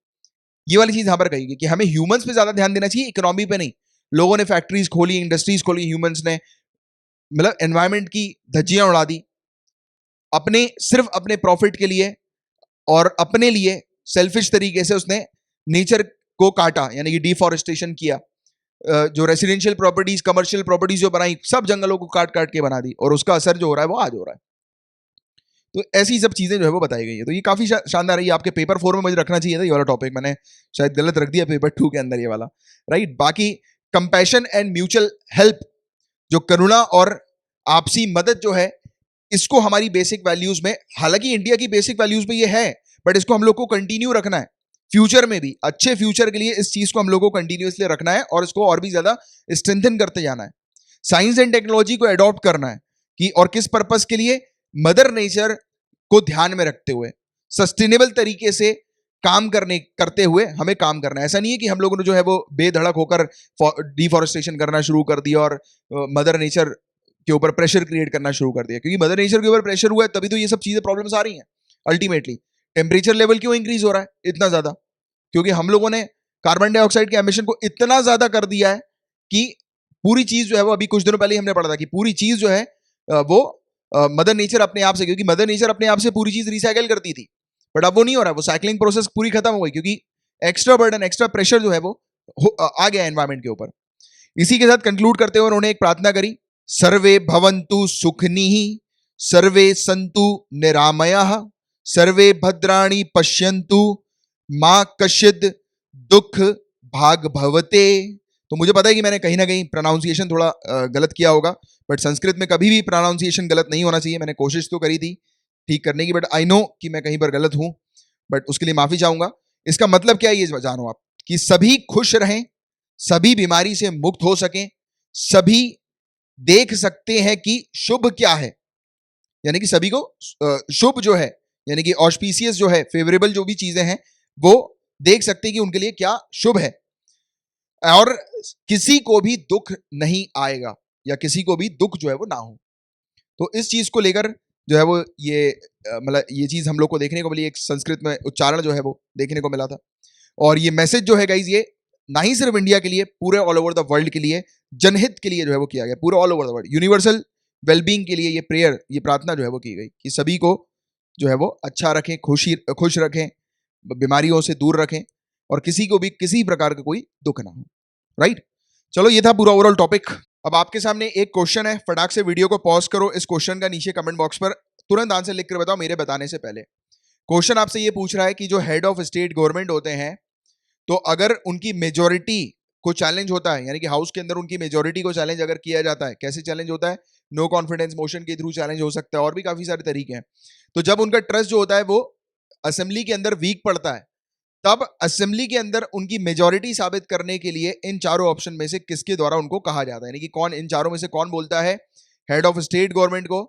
ये वाली चीज यहां पर कही गई कि हमें ह्यूमंस पे ज्यादा ध्यान देना चाहिए, इकोनॉमी पे नहीं। लोगों ने फैक्ट्रीज खोली, इंडस्ट्रीज खोली, ह्यूमंस ने मतलब एनवायरमेंट की धज्जियां उड़ा दी अपने, सिर्फ अपने प्रॉफिट के लिए और अपने लिए सेल्फिश तरीके से उसने नेचर को काटा, यानी कि डिफॉरेस्टेशन किया। जो रेसिडेंशियल प्रॉपर्टीज, कमर्शियल प्रॉपर्टीज जो बनाई, सब जंगलों को काट काट के बना दी, और उसका असर जो हो रहा है वो आज हो रहा है। तो ऐसी सब चीजें जो है वो बताई गई है। तो ये काफी शानदार है। ये आपके पेपर 4 में मुझे रखना चाहिए था ये वाला टॉपिक, मैंने शायद गलत रख दिया पेपर 2 के अंदर ये वाला, राइट। बाकी कंपैशन एंड म्यूचुअल हेल्प, जो करुणा और आपसी मदद जो है, इसको हमारी बेसिक वैल्यूज में, हालांकि इंडिया की बेसिक वैल्यूज में ये है, बट इसको हम लोग को कंटिन्यू रखना है फ्यूचर में भी। अच्छे फ्यूचर के लिए इस चीज को हम लोग को कंटिन्यूअसली रखना है और इसको और भी ज्यादा स्ट्रेंथन करते जाना है। साइंस एंड टेक्नोलॉजी को अडॉप्ट करना है कि, और किस पर्पस के लिए, मदर नेचर को ध्यान में रखते हुए सस्टेनेबल तरीके से काम करते हुए हमें काम करना है। ऐसा नहीं है कि हम लोगों ने जो है वो बेधड़क होकर डिफॉरेस्टेशन करना शुरू कर दिया और मदर नेचर के ऊपर प्रेशर क्रिएट करना शुरू कर दिया, क्योंकि मदर नेचर के ऊपर प्रेशर हुआ है तभी तो ये सब चीजें प्रॉब्लम्स आ रही हैं। अल्टीमेटली टेम्परेचर लेवल क्यों इंक्रीज हो रहा है इतना ज्यादा? क्योंकि हम लोगों ने कार्बन डाइऑक्साइड के एमिशन को इतना ज्यादा कर दिया है कि पूरी चीज जो है वो, अभी कुछ दिनों पहले हमने पढ़ा था कि पूरी चीज जो है वो मदर नेचर अपने आप से, क्योंकि मदर नेचर अपने आप से पूरी चीज रिसाइकिल करती थी, बट अब वो नहीं हो रहा, वो साइक्लिंग प्रोसेस पूरी खत्म हो गई, क्योंकि एक्स्ट्रा बर्डन, एक्स्ट्रा प्रेशर जो है वो आ गया एनवायरमेंट के ऊपर। इसी के साथ कंक्लूड करते हुए उन्होंने एक प्रार्थना करी, सर्वे भवन्तु सुखिनः, सर्वे सन्तु निरामयाः, सर्वे भद्राणि पश्यन्तु, मां कश्चित् दुख भाग भवते। तो मुझे पता है कि मैंने कहीं ना कहीं प्रोनाउंसिएशन थोड़ा गलत किया होगा, बट संस्कृत में कभी भी प्रोनाउंसिएशन गलत नहीं होना चाहिए। मैंने कोशिश तो करी थी ठीक करने की, बट आई नो कि मैं कहीं पर गलत हूं, बट उसके लिए माफी चाहूंगा। इसका मतलब क्या है ये जानो आप, कि सभी खुश रहें, सभी बीमारी से मुक्त हो सकें, सभी देख सकते हैं कि शुभ क्या है, यानी कि सभी को शुभ जो है, यानी कि ऑस्पिशियस जो है, फेवरेबल जो भी चीजें हैं वो देख सकते हैं कि उनके लिए क्या शुभ है, और किसी को भी दुख नहीं आएगा, या किसी को भी दुख जो है वो ना हो। तो इस चीज को लेकर जो है वो ये मतलब ये चीज हम लोग को देखने को मिली, एक संस्कृत में उच्चारण जो है वो देखने को मिला था। और ये मैसेज जो है गाइज, ये ना ही सिर्फ इंडिया के लिए, पूरे ऑल ओवर द वर्ल्ड के लिए, जनहित के लिए जो है वो किया गया, पूरे all over the world, universal wellbeing के लिए ये प्रेयर, ये प्रार्थना जो है वो की गई कि सभी को जो है वो अच्छा रखें, खुश रखें, बीमारियों से दूर रखें, और किसी को भी किसी प्रकार का कोई दुख ना हो, राइट। चलो ये था पूरा ओवरऑल टॉपिक। अब आपके सामने एक क्वेश्चन है, फटाक से वीडियो को पॉज करो, इस क्वेश्चन का नीचे कमेंट बॉक्स पर तुरंत आंसर लिख कर बताओ मेरे बताने से पहले। क्वेश्चन आपसे ये पूछ रहा है कि जो हेड ऑफ स्टेट गवर्नमेंट होते हैं, तो अगर उनकी मेजोरिटी को चैलेंज होता है, यानी कि हाउस के अंदर उनकी मेजोरिटी को चैलेंज अगर किया जाता है, कैसे चैलेंज होता है? नो कॉन्फिडेंस मोशन के थ्रू चैलेंज हो सकता है, और भी काफी सारे तरीके हैं। तो जब उनका ट्रस्ट जो होता है वो असेंबली के अंदर वीक पड़ता है, तब असेंबली के अंदर उनकी मेजोरिटी साबित करने के लिए इन चारों ऑप्शन में से किसके द्वारा उनको कहा जाता है, यानी कि कौन, इन चारों में से कौन बोलता है हेड ऑफ स्टेट गवर्नमेंट को,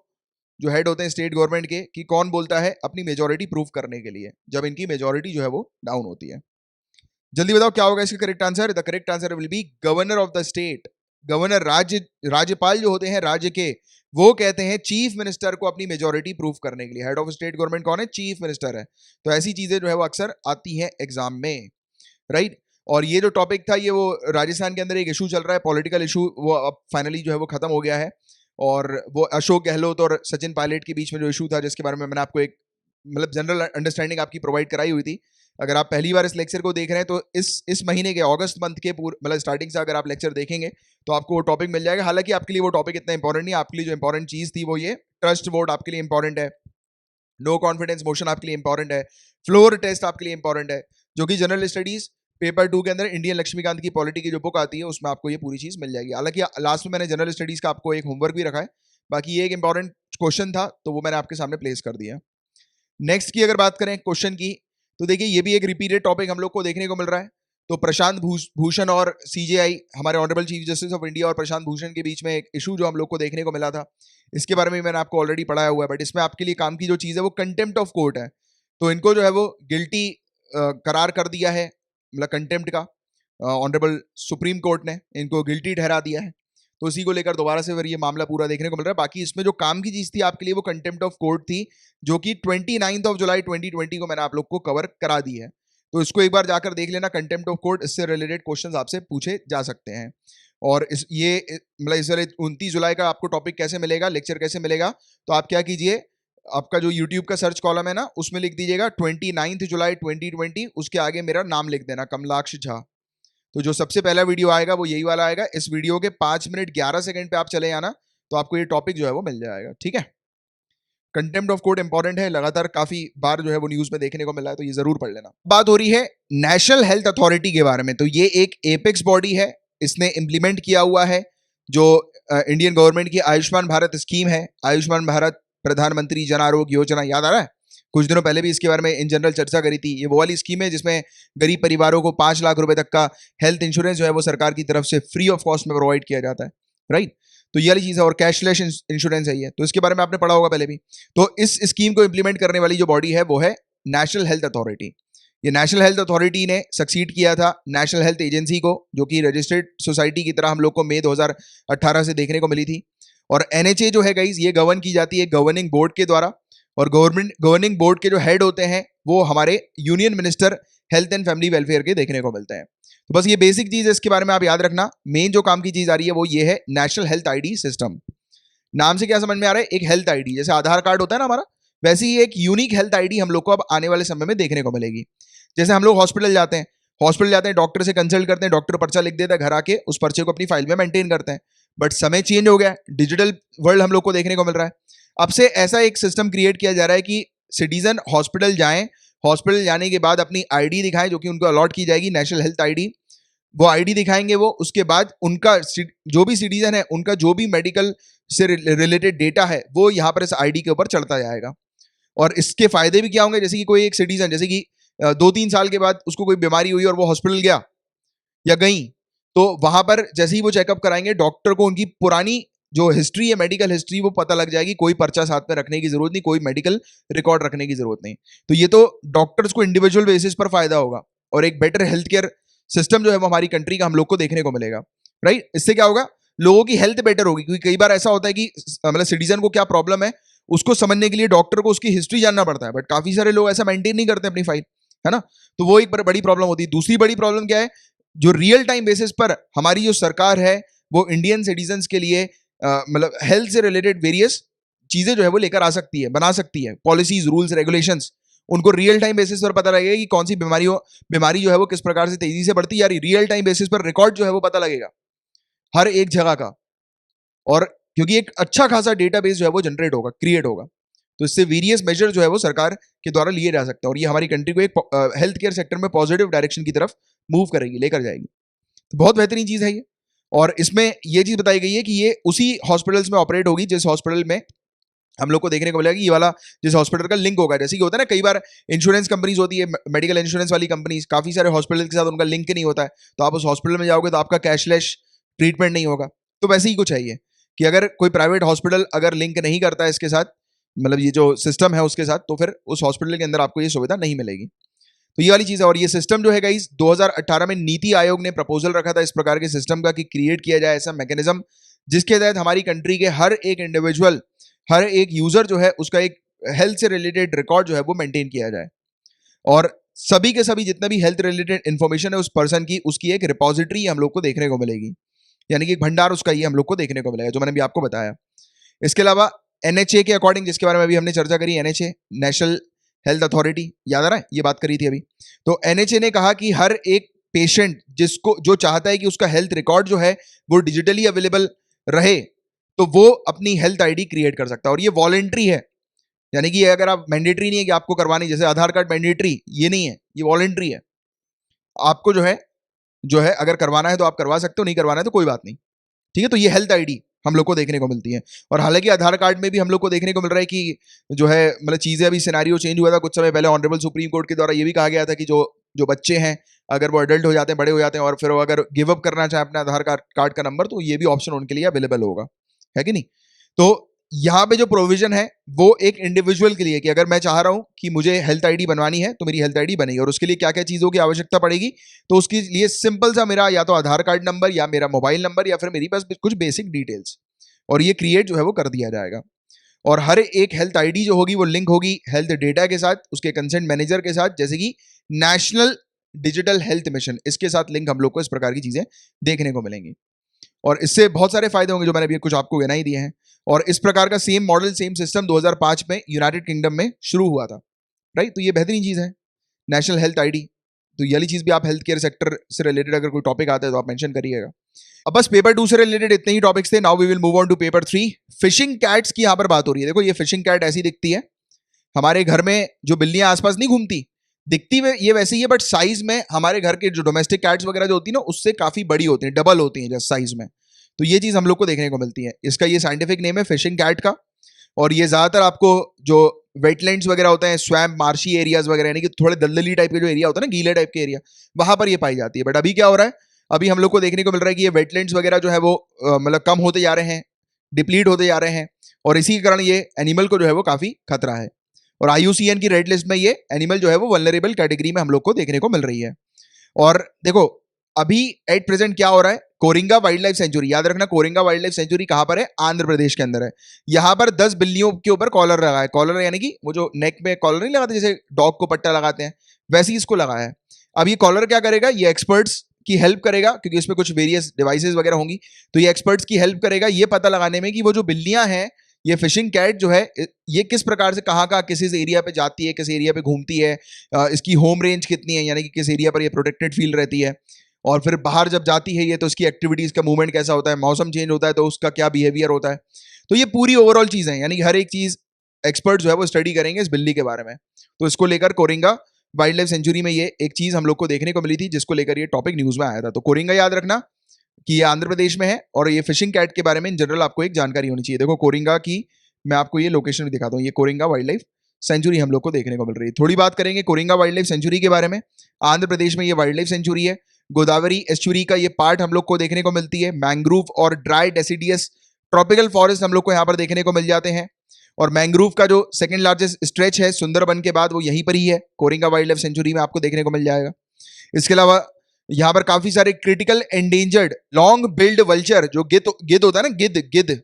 जो हेड होते हैं स्टेट गवर्नमेंट के, कि कौन बोलता है अपनी मेजोरिटी प्रूव करने के लिए जब इनकी मेजोरिटी जो है वो डाउन होती है? जल्दी बताओ क्या होगा इसका correct answer. The correct answer will be governor of the state. Governor, राज्यपाल जो होते हैं राज्य के, वो कहते हैं चीफ मिनिस्टर को अपनी मेजोरिटी प्रूफ करने के लिए। हेड ऑफ स्टेट गवर्नमेंट कौन है? चीफ मिनिस्टर है। तो ऐसी चीजें जो है वो अक्सर आती हैं एग्जाम में, राइट। और ये जो टॉपिक था ये वो राजस्थान के अंदर एक इशू चल रहा है, पॉलिटिकल इशू, वो अब फाइनली जो है वो खत्म हो गया है। और वो अशोक गहलोत और सचिन पायलट के बीच में जो इशू था, जिसके बारे में मैंने आपको एक मतलब जनरल अंडरस्टैंडिंग आपकी प्रोवाइड कराई हुई थी। अगर आप पहली बार इस लेक्चर को देख रहे हैं तो इस महीने के अगस्त मंथ के मतलब स्टार्टिंग से अगर आप लेक्चर देखेंगे तो आपको वो टॉपिक मिल जाएगा। हालांकि आपके लिए वो टॉपिक इतना इंपॉर्टेंट नहीं है, आपके लिए जो इंपॉर्टेंट चीज थी वो ये ट्रस्ट वोट आपके लिए इंपॉर्टेंट है, नो कॉन्फिडेंस मोशन आपके लिए इंपॉर्टेंट है, फ्लोर टेस्ट आपके लिए इंपॉर्टेंट है, जो कि जनरल स्टडीज पेपर 2 के अंदर इंडियन लक्ष्मीकांत की पॉलिटी की जो बुक आती है उसमें आपको ये पूरी चीज मिल जाएगी। हालांकि लास्ट में मैंने जनरल स्टडीज का आपको एक होमवर्क भी रखा है, बाकी ये एक इंपॉर्टेंट क्वेश्चन था तो वो मैंने आपके सामने प्लेस कर दिया। नेक्स्ट की अगर बात करें क्वेश्चन की, तो देखिए ये भी एक रिपीटेड टॉपिक हम लोग को देखने को मिल रहा है। तो प्रशांत भूषण और सीजेआई, हमारे honourable chief justice of India और प्रशांत भूषण के बीच में एक इशू जो हम लोग को देखने को मिला था, इसके बारे में मैंने आपको ऑलरेडी पढ़ाया हुआ है, बट इसमें आपके लिए काम की जो चीज़ है वो कंटेम्प्ट ऑफ कोर्ट है। तो इनको जो है वो गिल्टी करार कर दिया है, मतलब कंटेम्प्ट का ऑनरेबल सुप्रीम कोर्ट ने इनको गिल्टी ठहरा दिया है। तो उसी को लेकर दोबारा से फिर ये मामला पूरा देखने को मिल रहा है। बाकी इसमें जो काम की चीज़ थी आपके लिए वो कंटेम्प्ट ऑफ कोर्ट थी, जो कि 29 जुलाई 2020 को मैंने आप लोग को कवर करा दी है। तो इसको एक बार जाकर देख लेना, कंटेम्प्ट ऑफ कोर्ट, इससे रिलेटेड क्वेश्चंस आपसे पूछे जा सकते हैं। और मतलब इस 29 जुलाई का आपको टॉपिक कैसे मिलेगा, लेक्चर कैसे मिलेगा, तो आप क्या कीजिए, आपका जो यूट्यूब का सर्च कॉलम है ना, उसमें लिख दीजिएगा 29 जुलाई 2020, उसके आगे मेरा नाम लिख देना, कमलाक्ष झा। तो जो सबसे पहला वीडियो आएगा वो यही वाला आएगा। इस वीडियो के 5 मिनट 11 सेकंड पे आप चले आना, तो आपको ये टॉपिक जो है वो मिल जाएगा। ठीक है, कंटेम्प्ट ऑफ कोर्ट इंपॉर्टेंट है, लगातार काफी बार जो है वो न्यूज में देखने को मिला है, तो ये जरूर पढ़ लेना। बात हो रही है नेशनल हेल्थ अथॉरिटी के बारे में। तो ये एक एपेक्स बॉडी है, इसने इंप्लीमेंट किया हुआ है जो इंडियन गवर्नमेंट की आयुष्मान भारत स्कीम है, आयुष्मान भारत प्रधानमंत्री जन आरोग्य योजना, याद आ रहा है? कुछ दिनों पहले भी इसके बारे में इन जनरल चर्चा करी थी। ये वो वाली स्कीम है जिसमें गरीब परिवारों को 5 लाख रुपए तक का हेल्थ इंश्योरेंस जो है वो सरकार की तरफ से फ्री ऑफ कॉस्ट में प्रोवाइड किया जाता है, राइट? तो ये वाली चीज़ है, और कैशलेस इंश्योरेंस है ये, तो इसके बारे में आपने पढ़ा होगा पहले भी। तो इस स्कीम को इंप्लीमेंट करने वाली जो बॉडी है वो है नेशनल हेल्थ अथॉरिटी। ये नेशनल हेल्थ अथॉरिटी ने सक्सीड किया था नेशनल हेल्थ एजेंसी को, जो कि रजिस्टर्ड सोसाइटी की तरह हम लोग को मई 2018 से देखने को मिली थी। और एनएचए जो है गाइज, ये गवर्न की जाती है गवर्निंग बोर्ड के द्वारा, और गवर्निंग बोर्ड के जो हेड होते हैं वो हमारे union minister health and family welfare के देखने को मिलते हैं। तो बस ये बेसिक चीज है, इसके बारे में आप याद रखना। मेन जो काम की चीज आ रही है वो ये है नेशनल हेल्थ आईडी सिस्टम। नाम से क्या समझ में आ रहा है? एक हेल्थ आईडी, जैसे आधार कार्ड होता है ना हमारा, वैसे ही एक यूनिक हेल्थ आईडी हम लोग को अब आने वाले समय में देखने को मिलेगी। जैसे हम लोग हॉस्पिटल जाते हैं, डॉक्टर से कंसल्ट करते हैं, डॉक्टर पर्चा लिख देता है, घर आके उस पर्चे को अपनी फाइल में मेंटेन करते हैं। बट समय चेंज हो गया, डिजिटल वर्ल्ड हम लोग को देखने को मिल रहा है। अब से ऐसा एक सिस्टम क्रिएट किया जा रहा है कि सिटीजन हॉस्पिटल जाएं, हॉस्पिटल जाने के बाद अपनी आईडी दिखाएं, जो कि उनको अलॉट की जाएगी, नेशनल हेल्थ आईडी। वो आईडी दिखाएंगे वो, उसके बाद उनका जो भी सिटीजन है, उनका जो भी मेडिकल से रिलेटेड डेटा है वो यहाँ पर इस आईडी के ऊपर चढ़ता जाएगा। और इसके फायदे भी क्या होंगे? जैसे कि कोई एक सिटीजन, जैसे कि 2-3 साल के बाद उसको कोई बीमारी हुई और वो हॉस्पिटल गया या गई, तो वहां पर जैसे ही वो चेकअप कराएंगे, डॉक्टर को उनकी पुरानी जो हिस्ट्री है, मेडिकल हिस्ट्री, वो पता लग जाएगी। कोई पर्चा साथ में रखने की जरूरत नहीं, कोई मेडिकल रिकॉर्ड रखने की जरूरत नहीं। तो ये तो डॉक्टर्स को इंडिविजुअल बेसिस पर फायदा होगा, और एक बेटर हेल्थ केयर सिस्टम जो है वो हमारी कंट्री का हम लोग को देखने को मिलेगा, राइट? इससे क्या होगा? लोगों की हेल्थ बेटर होगी, क्योंकि कई बार ऐसा होता है कि मतलब सिटीजन को क्या प्रॉब्लम है उसको समझने के लिए डॉक्टर को उसकी हिस्ट्री जानना पड़ता है, बट काफी सारे लोग ऐसा मेंटेन नहीं करते अपनी फाइल, है ना? तो वो एक बड़ी प्रॉब्लम होती है। दूसरी बड़ी प्रॉब्लम क्या है? जो रियल टाइम बेसिस पर हमारी जो सरकार है वो इंडियन सिटीजन्स के लिए मतलब हेल्थ से रिलेटेड वेरियस चीजें जो है वो लेकर आ सकती है, बना सकती है, पॉलिसीज, रूल्स, रेगुलेशंस। उनको रियल टाइम बेसिस पर पता लगेगा कि कौन सी बीमारी जो है वो किस प्रकार से तेजी से बढ़ती जा रही, रियल टाइम बेसिस पर रिकॉर्ड जो है वो पता लगेगा हर एक जगह का। और क्योंकि एक अच्छा खासा डेटाबेस जो है वो जनरेट होगा, क्रिएट होगा, तो इससे वेरियस मेजर जो है वो सरकार के द्वारा लिए जा सकते हैं, और ये हमारी कंट्री को एक हेल्थ केयर सेक्टर में पॉजिटिव डायरेक्शन की तरफ मूव करेगी, लेकर जाएगी। तो बहुत बेहतरीन चीज है ये। और इसमें ये चीज बताई गई है कि ये उसी हॉस्पिटल्स में ऑपरेट होगी जिस हॉस्पिटल में हम लोग को देखने को मिलेगा कि ये वाला जिस हॉस्पिटल का लिंक होगा। जैसे कि होता है ना, कई बार इंश्योरेंस कंपनीज होती है, मेडिकल इंश्योरेंस वाली कंपनीज, काफी सारे हॉस्पिटल के साथ उनका लिंक नहीं होता है, तो आप उस हॉस्पिटल में जाओगे तो आपका कैशलेस ट्रीटमेंट नहीं होगा। तो वैसे ही कुछ है ये, कि अगर कोई प्राइवेट हॉस्पिटल अगर लिंक नहीं करता है इसके साथ, मतलब ये जो सिस्टम है उसके साथ, तो फिर उस हॉस्पिटल के अंदर आपको ये सुविधा नहीं मिलेगी। तो ये वाली चीज है। और ये सिस्टम जो है गाइस 2018 में नीति आयोग ने प्रपोजल रखा था इस प्रकार के सिस्टम का, कि क्रिएट किया जाए ऐसा मैकेनिज्म जिसके तहत हमारी कंट्री के हर एक इंडिविजुअल, हर एक यूजर जो है उसका एक हेल्थ से रिलेटेड रिकॉर्ड जो है वो मेंटेन किया जाए, और सभी के सभी जितना भी हेल्थ रिलेटेड इंफॉर्मेशन है उस पर्सन की, उसकी एक रिपोजिटरी हम लोग को देखने को मिलेगी, यानी कि एक भंडार उसका ही हम लोग को देखने को मिलेगा, जो मैंने भी आपको बताया। इसके अलावा एनएचए के अकॉर्डिंग, जिसके बारे में अभी हमने चर्चा करी, एनएचए नेशनल हेल्थ अथॉरिटी, याद आ रहा है, ये बात करी थी अभी। तो एनएचए ने कहा कि हर एक पेशेंट जिसको जो चाहता है कि उसका हेल्थ रिकॉर्ड जो है वो डिजिटली अवेलेबल रहे, तो वो अपनी हेल्थ आईडी क्रिएट कर सकता है, और ये वॉलेंट्री है, यानी कि अगर आप मैंडेटरी नहीं है कि आपको करवानी, जैसे आधार कार्ड मैंडेटरी ये नहीं है, ये वॉलेंट्री है। आपको जो है अगर करवाना है तो आप करवा सकते हो, नहीं करवाना है तो कोई बात नहीं, ठीक है? तो ये हेल्थ आईडी हम लोग को देखने को मिलती है। और हालांकि आधार कार्ड में भी हम लोग को देखने को मिल रहा है कि जो है मतलब चीज़ें अभी सिनेरियो चेंज हुआ था कुछ समय पहले, ऑनरेबल सुप्रीम कोर्ट के द्वारा ये भी कहा गया था कि जो जो बच्चे हैं अगर वो एडल्ट हो जाते हैं, बड़े हो जाते हैं, और फिर वो अगर गिव अप करना चाहे अपना आधार कार्ड का नंबर, तो ये भी ऑप्शन उनके लिए अवेलेबल होगा, है कि नहीं। तो यहाँ पे जो प्रोविजन है वो एक इंडिविजुअल के लिए कि अगर मैं चाह रहा हूं कि मुझे हेल्थ आईडी बनवानी है तो मेरी हेल्थ आईडी बनेगी, और उसके लिए क्या क्या चीज़ों की आवश्यकता पड़ेगी, तो उसके लिए सिंपल सा मेरा या तो आधार कार्ड नंबर या मेरा मोबाइल नंबर या फिर मेरी पास कुछ बेसिक डिटेल्स, और ये क्रिएट जो है वो कर दिया जाएगा। और हर एक हेल्थ आईडी जो होगी वो लिंक होगी हेल्थ डेटा के साथ, उसके कंसेंट मैनेजर के साथ, जैसे कि नेशनल डिजिटल हेल्थ मिशन, इसके साथ लिंक हम लोग को इस प्रकार की चीजें देखने को मिलेंगी। और इससे बहुत सारे फायदे होंगे जो मैंने अभी कुछ आपको गिना ही दिए हैं। और इस प्रकार का सेम मॉडल सेम सिस्टम 2005 में यूनाइटेड किंगडम में शुरू हुआ था, राइट। तो ये बेहतरीन चीज है नेशनल हेल्थ आईडी। तो ये वाली चीज भी आप हेल्थ केयर सेक्टर से रिलेटेड अगर कोई टॉपिक आता है तो आप मेंशन करिएगा। अब बस पेपर 2 से रिलेटेड इतने ही टॉपिक्स थे। Now we will move on to paper 3। Fishing cats की यहां पर बात हो रही है। देखो ये फिशिंग कैट ऐसी दिखती है, हमारे घर में जो बिल्लियां आसपास नहीं घूमती, दिखती है ये वैसे ही है, बट साइज में हमारे घर के जो डोमेस्टिक कैट्स वगैरह जो होती है ना उससे काफी बड़ी होती है, डबल होती है जस्ट साइज में। तो ये चीज हम लोग को देखने को मिलती है। इसका ये साइंटिफिक नेम है फिशिंग कैट का। और ये ज्यादातर आपको जो वेटलैंड्स वगैरह होते हैं, स्वैम्प, मार्शी एरियाज वगैरह, यानी कि थोड़े दलदली टाइप के जो एरिया होता है ना, गीले टाइप के एरिया, वहां पर ये पाई जाती है। बट अभी क्या हो रहा है, अभी हम लोग को देखने को मिल रहा है कि ये वेटलैंड्स वगैरह जो है वो मतलब कम होते जा रहे हैं, डिप्लीट होते जा रहे हैं, और इसी के कारण ये एनिमल को जो है वो काफी खतरा है। और IUCN की रेड लिस्ट में ये एनिमल जो है वो वल्नरेबल कैटेगरी में हम लोग को देखने को मिल रही है। और देखो अभी एट प्रेजेंट क्या हो रहा है, कोरिंगा वाइल्ड लाइफ सेंचुरी, याद रखना कोरिंगा वाइल्ड लाइफ सेंचुरी कहां पर है, आंध्र प्रदेश के अंदर है। यहां पर 10 बिल्लियों के ऊपर कॉलर लगा है। कॉलर यानी कि वो जो नेक में कॉलर नहीं लगाते जैसे डॉग को पट्टा लगाते हैं, वैसे ही इसको लगाया है। अब ये कॉलर क्या करेगा, ये एक्सपर्ट्स की हेल्प करेगा, क्योंकि इसमें कुछ वेरियस डिवाइसेस वगैरह होंगी, तो ये एक्सपर्ट्स की हेल्प करेगा ये पता लगाने में कि वो जो बिल्लियां हैं, ये फिशिंग कैट जो है, ये किस प्रकार से कहाँ कहाँ किस एरिया पे जाती है, किस एरिया पे घूमती है, इसकी होम रेंज कितनी है, यानी कि किस एरिया पर ये प्रोटेक्टेड फील रहती है, और फिर बाहर जब जाती है ये तो उसकी एक्टिविटीज का मूवमेंट कैसा होता है, मौसम चेंज होता है तो उसका क्या बिहेवियर होता है। तो ये पूरी ओवरऑल चीज है, यानी कि हर एक चीज एक्सपर्ट जो है वो स्टडी करेंगे इस बिल्ली के बारे में। तो इसको लेकर कोरिंगा वाइल्ड लाइफ सेंचुरी में ये एक चीज हम लोग को देखने को मिली थी, जिसको लेकर ये टॉपिक न्यूज में आया था। तो कोरिंगा याद रखना कि ये आंध्र प्रदेश में है, और ये फिशिंग कैट के बारे में इन जनरल आपको एक जानकारी होनी चाहिए। देखो कोरिंगा की मैं आपको ये लोकेशन भी दिखाता हूँ, ये कोरिंगा वाइल्ड लाइफ सेंचुरी हम लोग को देखने को मिल रही है। थोड़ी बात करेंगे कोरिंगा वाइल्ड लाइफ सेंचुरी के बारे में। आंध्र प्रदेश में ये वाइल्ड लाइफ सेंचुरी है। गोदावरी एस्चुरी का ये पार्ट हम लोग को देखने को मिलती है। मैंग्रोव और ड्राई डेसिडियस ट्रॉपिकल फॉरेस्ट हम लोग को यहाँ पर देखने को मिल जाते हैं। और मैंग्रोव का जो सेकंड लार्जेस्ट स्ट्रेच है सुंदरबन के बाद, वो यहीं पर ही है, कोरिंगा वाइल्ड लाइफ सेंचुरी में आपको देखने को मिल जाएगा। इसके अलावा यहाँ पर काफी सारे critical endangered long billed vulture, जो गिद्ध होता है ना, गिद्ध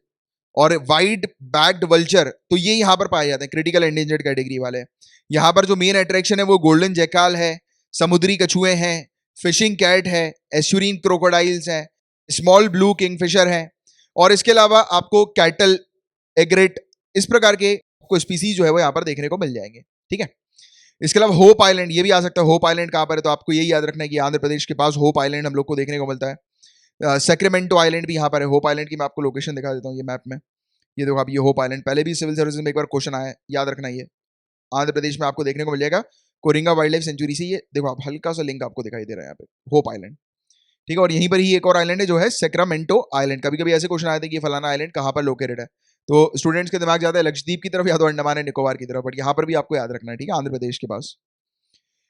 और वाइड बैक्ड वल्चर, तो ये यहाँ पर पाए जाते हैं, क्रिटिकल एंडेंजर्ड कैटेगरी वाले। यहाँ पर जो मेन अट्रैक्शन है वो गोल्डन जैकाल है, समुद्री कछुए हैं, फिशिंग कैट है, एस्चुरीन क्रोकोडाइल्स हैं, स्मॉल ब्लू किंगफिशर है, और इसके अलावा आपको कैटल, एग्रेट, इस प्रकार के आपको स्पीसीज जो है वो यहाँ पर देखने को मिल जाएंगे। ठीक है। इसके अलावा होप आइलैंड, ये भी आ सकता है। होप आइलैंड कहाँ पर है, तो आपको यही याद रखना है कि आंध्र प्रदेश के पास होप आइलैंड हम लोग को देखने को मिलता है। सैक्रामेंटो आइलैंड भी यहाँ पर है। होप आइलैंड की मैं आपको लोकेशन दिखा देता हूँ ये मैप में। ये देखो आप, ये होप आइलैंड, पहले भी सिविल सर्विस में एक बार क्वेश्चन आया है, याद रखना। ये आंध्र प्रदेश में आपको देखने को मिल जाएगा कोरिंगा वाइल्ड लाइफ सेंचुरी से। ये देखो आप, हल्का सा लिंक आपको दिखाई दे रहा है यहाँ पे, होप आइलैंड। ठीक है। और यहीं पर ही एक और आइलैंड है जो है सैक्रामेंटो आइलैंड। कभी कभी ऐसे क्वेश्चन आए थे कि ये फलाना आइलैंड कहाँ पर लोकेटेड है, तो स्टूडेंट्स के दिमाग जाता है लक्षद्वीप की तरफ या तो अंडमान एंड निकोबार की तरफ, बट यहाँ पर भी आपको याद रखना है। ठीक है, आंध्र प्रदेश के पास।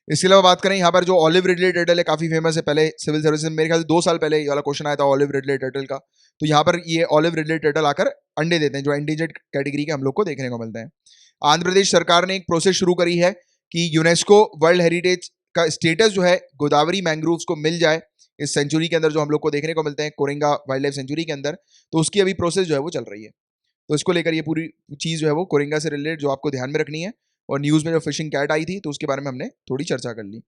इसके अलावा बात करें यहाँ पर जो ऑलिव रिडले टर्टल है, काफी फेमस है। पहले सिविल सर्विस में मेरे ख्याल से 2 साल पहले ये वाला क्वेश्चन आया था ऑलिव रिडले टर्टल का। तो यहाँ पर ये ऑलिव रिडले टर्टल आकर अंडे देते हैं, जो एंडेंजर्ड कैटेगरी के हम लोग को देखने को मिलते हैं। आंध्र प्रदेश सरकार ने एक प्रोसेस शुरू करी है कि यूनेस्को वर्ल्ड हेरिटेज का स्टेटस जो है गोदावरी मैंग्रोव्स को मिल जाए इस सेंचुरी के अंदर, जो हम लोग को देखने को मिलते हैं कोरिंगा वाइल्ड लाइफ सेंचुरी के अंदर। तो उसकी अभी प्रोसेस जो है वो चल रही है। तो इसको लेकर ये पूरी चीज जो है वो कोरिंगा से रिलेटेड जो आपको ध्यान में रखनी है। और न्यूज में जो फिशिंग कैट आई थी तो उसके बारे में हमने थोड़ी चर्चा कर ली।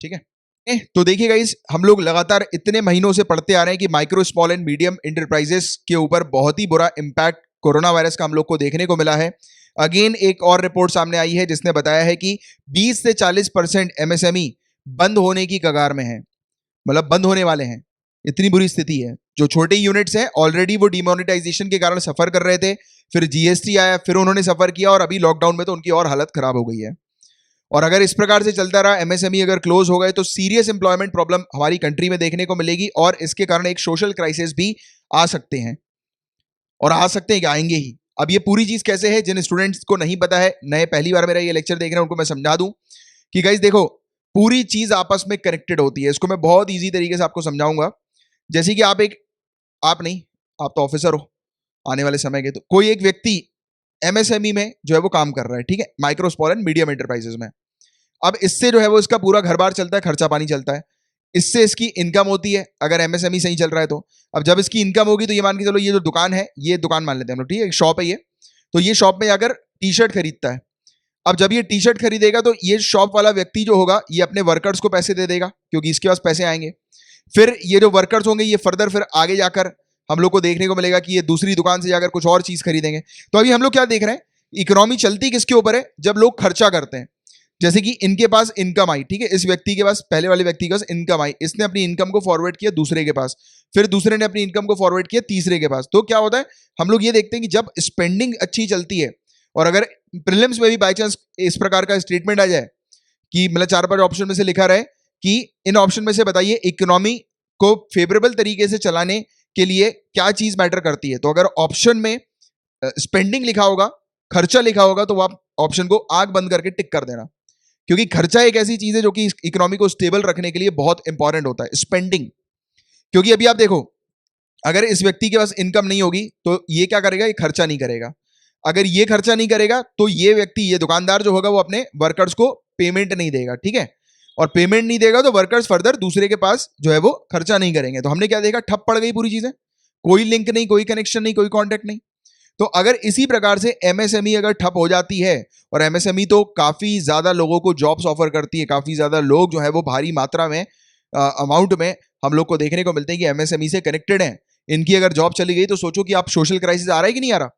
ठीक है। तो देखिए गाइस, हम लोग लगातार इतने महीनों से पढ़ते आ रहे हैं कि micro small and medium enterprises के ऊपर बहुत ही बुरा इंपैक्ट कोरोना वायरस का हम लोग को देखने को मिला है। अगेन एक और रिपोर्ट सामने आई है जिसने बताया है कि 20 से 40% MSME बंद होने की कगार में है, मतलब बंद होने वाले हैं। इतनी बुरी स्थिति है। जो छोटे यूनिट्स हैं ऑलरेडी वो डिमोनेटाइजेशन के कारण सफर कर रहे थे, फिर GST आया, फिर उन्होंने सफर किया, और अभी लॉकडाउन में तो उनकी और हालत खराब हो गई है। और अगर इस प्रकार से चलता रहा, MSME अगर क्लोज हो गए, तो सीरियस एम्प्लॉयमेंट प्रॉब्लम हमारी कंट्री में देखने को मिलेगी, और इसके कारण एक सोशल क्राइसिस भी आ सकते हैं। और आ सकते हैं कि आएंगे ही। अब ये पूरी चीज कैसे है, जिन स्टूडेंट्स को नहीं पता है, नए पहली बार मेरा ये लेक्चर देख रहे हैं, उनको मैं समझा दूं कि गाइस देखो, पूरी चीज आपस में कनेक्टेड होती है। इसको मैं बहुत ईजी तरीके से आपको समझाऊंगा। जैसे कि आप नहीं, आप तो ऑफिसर हो आने वाले समय के, तो कोई एक व्यक्ति एमएसएमई में जो है वो काम कर रहा है, ठीक है, micro small and medium enterprises में। अब इससे जो है वो इसका पूरा घर बार चलता है, खर्चा पानी चलता है, इससे इसकी इनकम होती है अगर एमएसएमई सही चल रहा है तो। अब जब इसकी इनकम होगी तो ये मान के चलो, ये जो दुकान है, ये दुकान मान लेते हैं हम लोग, ठीक है, एक शॉप है ये, तो ये शॉप में जाकर टी शर्ट खरीदता है। अब जब ये टी शर्ट खरीदेगा तो ये शॉप वाला व्यक्ति जो होगा ये अपने वर्कर्स को पैसे दे देगा, क्योंकि इसके पास पैसे आएंगे। फिर ये जो वर्कर्स होंगे ये फर्दर फिर आगे जाकर हम लोग को देखने को मिलेगा कि ये दूसरी दुकान से जाकर कुछ और चीज खरीदेंगे। तो अभी हम लोग क्या देख रहे हैं, इकोनॉमी चलती किसके ऊपर है, जब लोग खर्चा करते हैं। जैसे कि इनके पास इनकम आई, ठीक है, इस व्यक्ति के पास, पहले वाले व्यक्ति के पास इनकम आई, इसने अपनी इनकम को फॉरवर्ड किया दूसरे के पास, फिर दूसरे ने अपनी इनकम को फॉरवर्ड किया तीसरे के पास। तो क्या होता है, हम लोग ये देखते हैं कि जब स्पेंडिंग अच्छी चलती है, और अगर प्रीलिम्स में भी बाई चांस इस प्रकार का स्टेटमेंट आ जाए कि मतलब 4-5 ऑप्शन में से लिखा रहे कि इन ऑप्शन में से बताइए इकोनॉमी को फेवरेबल तरीके से चलाने के लिए क्या चीज मैटर करती है, तो अगर ऑप्शन में स्पेंडिंग लिखा होगा, खर्चा लिखा होगा, तो आप ऑप्शन को आंख बंद करके टिक कर देना, क्योंकि खर्चा एक ऐसी चीज है जो कि इकोनॉमी को स्टेबल रखने के लिए बहुत इंपॉर्टेंट होता है, स्पेंडिंग। क्योंकि अभी आप देखो, अगर इस व्यक्ति के पास इनकम नहीं होगी तो ये क्या करेगा, ये खर्चा नहीं करेगा। अगर ये खर्चा नहीं करेगा तो ये व्यक्ति, ये दुकानदार जो होगा, वो अपने वर्कर्स को पेमेंट नहीं देगा, ठीक है, और पेमेंट नहीं देगा तो वर्कर्स फर्दर दूसरे के पास जो है वो खर्चा नहीं करेंगे। तो हमने क्या देखा, ठप पड़ गई पूरी चीजें, कोई लिंक नहीं, कोई कनेक्शन नहीं, कोई कॉन्टेक्ट नहीं। तो अगर इसी प्रकार से एमएसएमई अगर ठप हो जाती है, और एमएसएमई तो काफी ज्यादा लोगों को जॉब्स ऑफर करती है, काफी ज्यादा लोग जो है वो भारी मात्रा में अमाउंट में हम लोग को देखने को मिलते हैं कि एमएसएमई से कनेक्टेड हैं, इनकी अगर जॉब चली गई तो सोचो कि आप सोशल क्राइसिस आ रहा है कि नहीं आ रहा।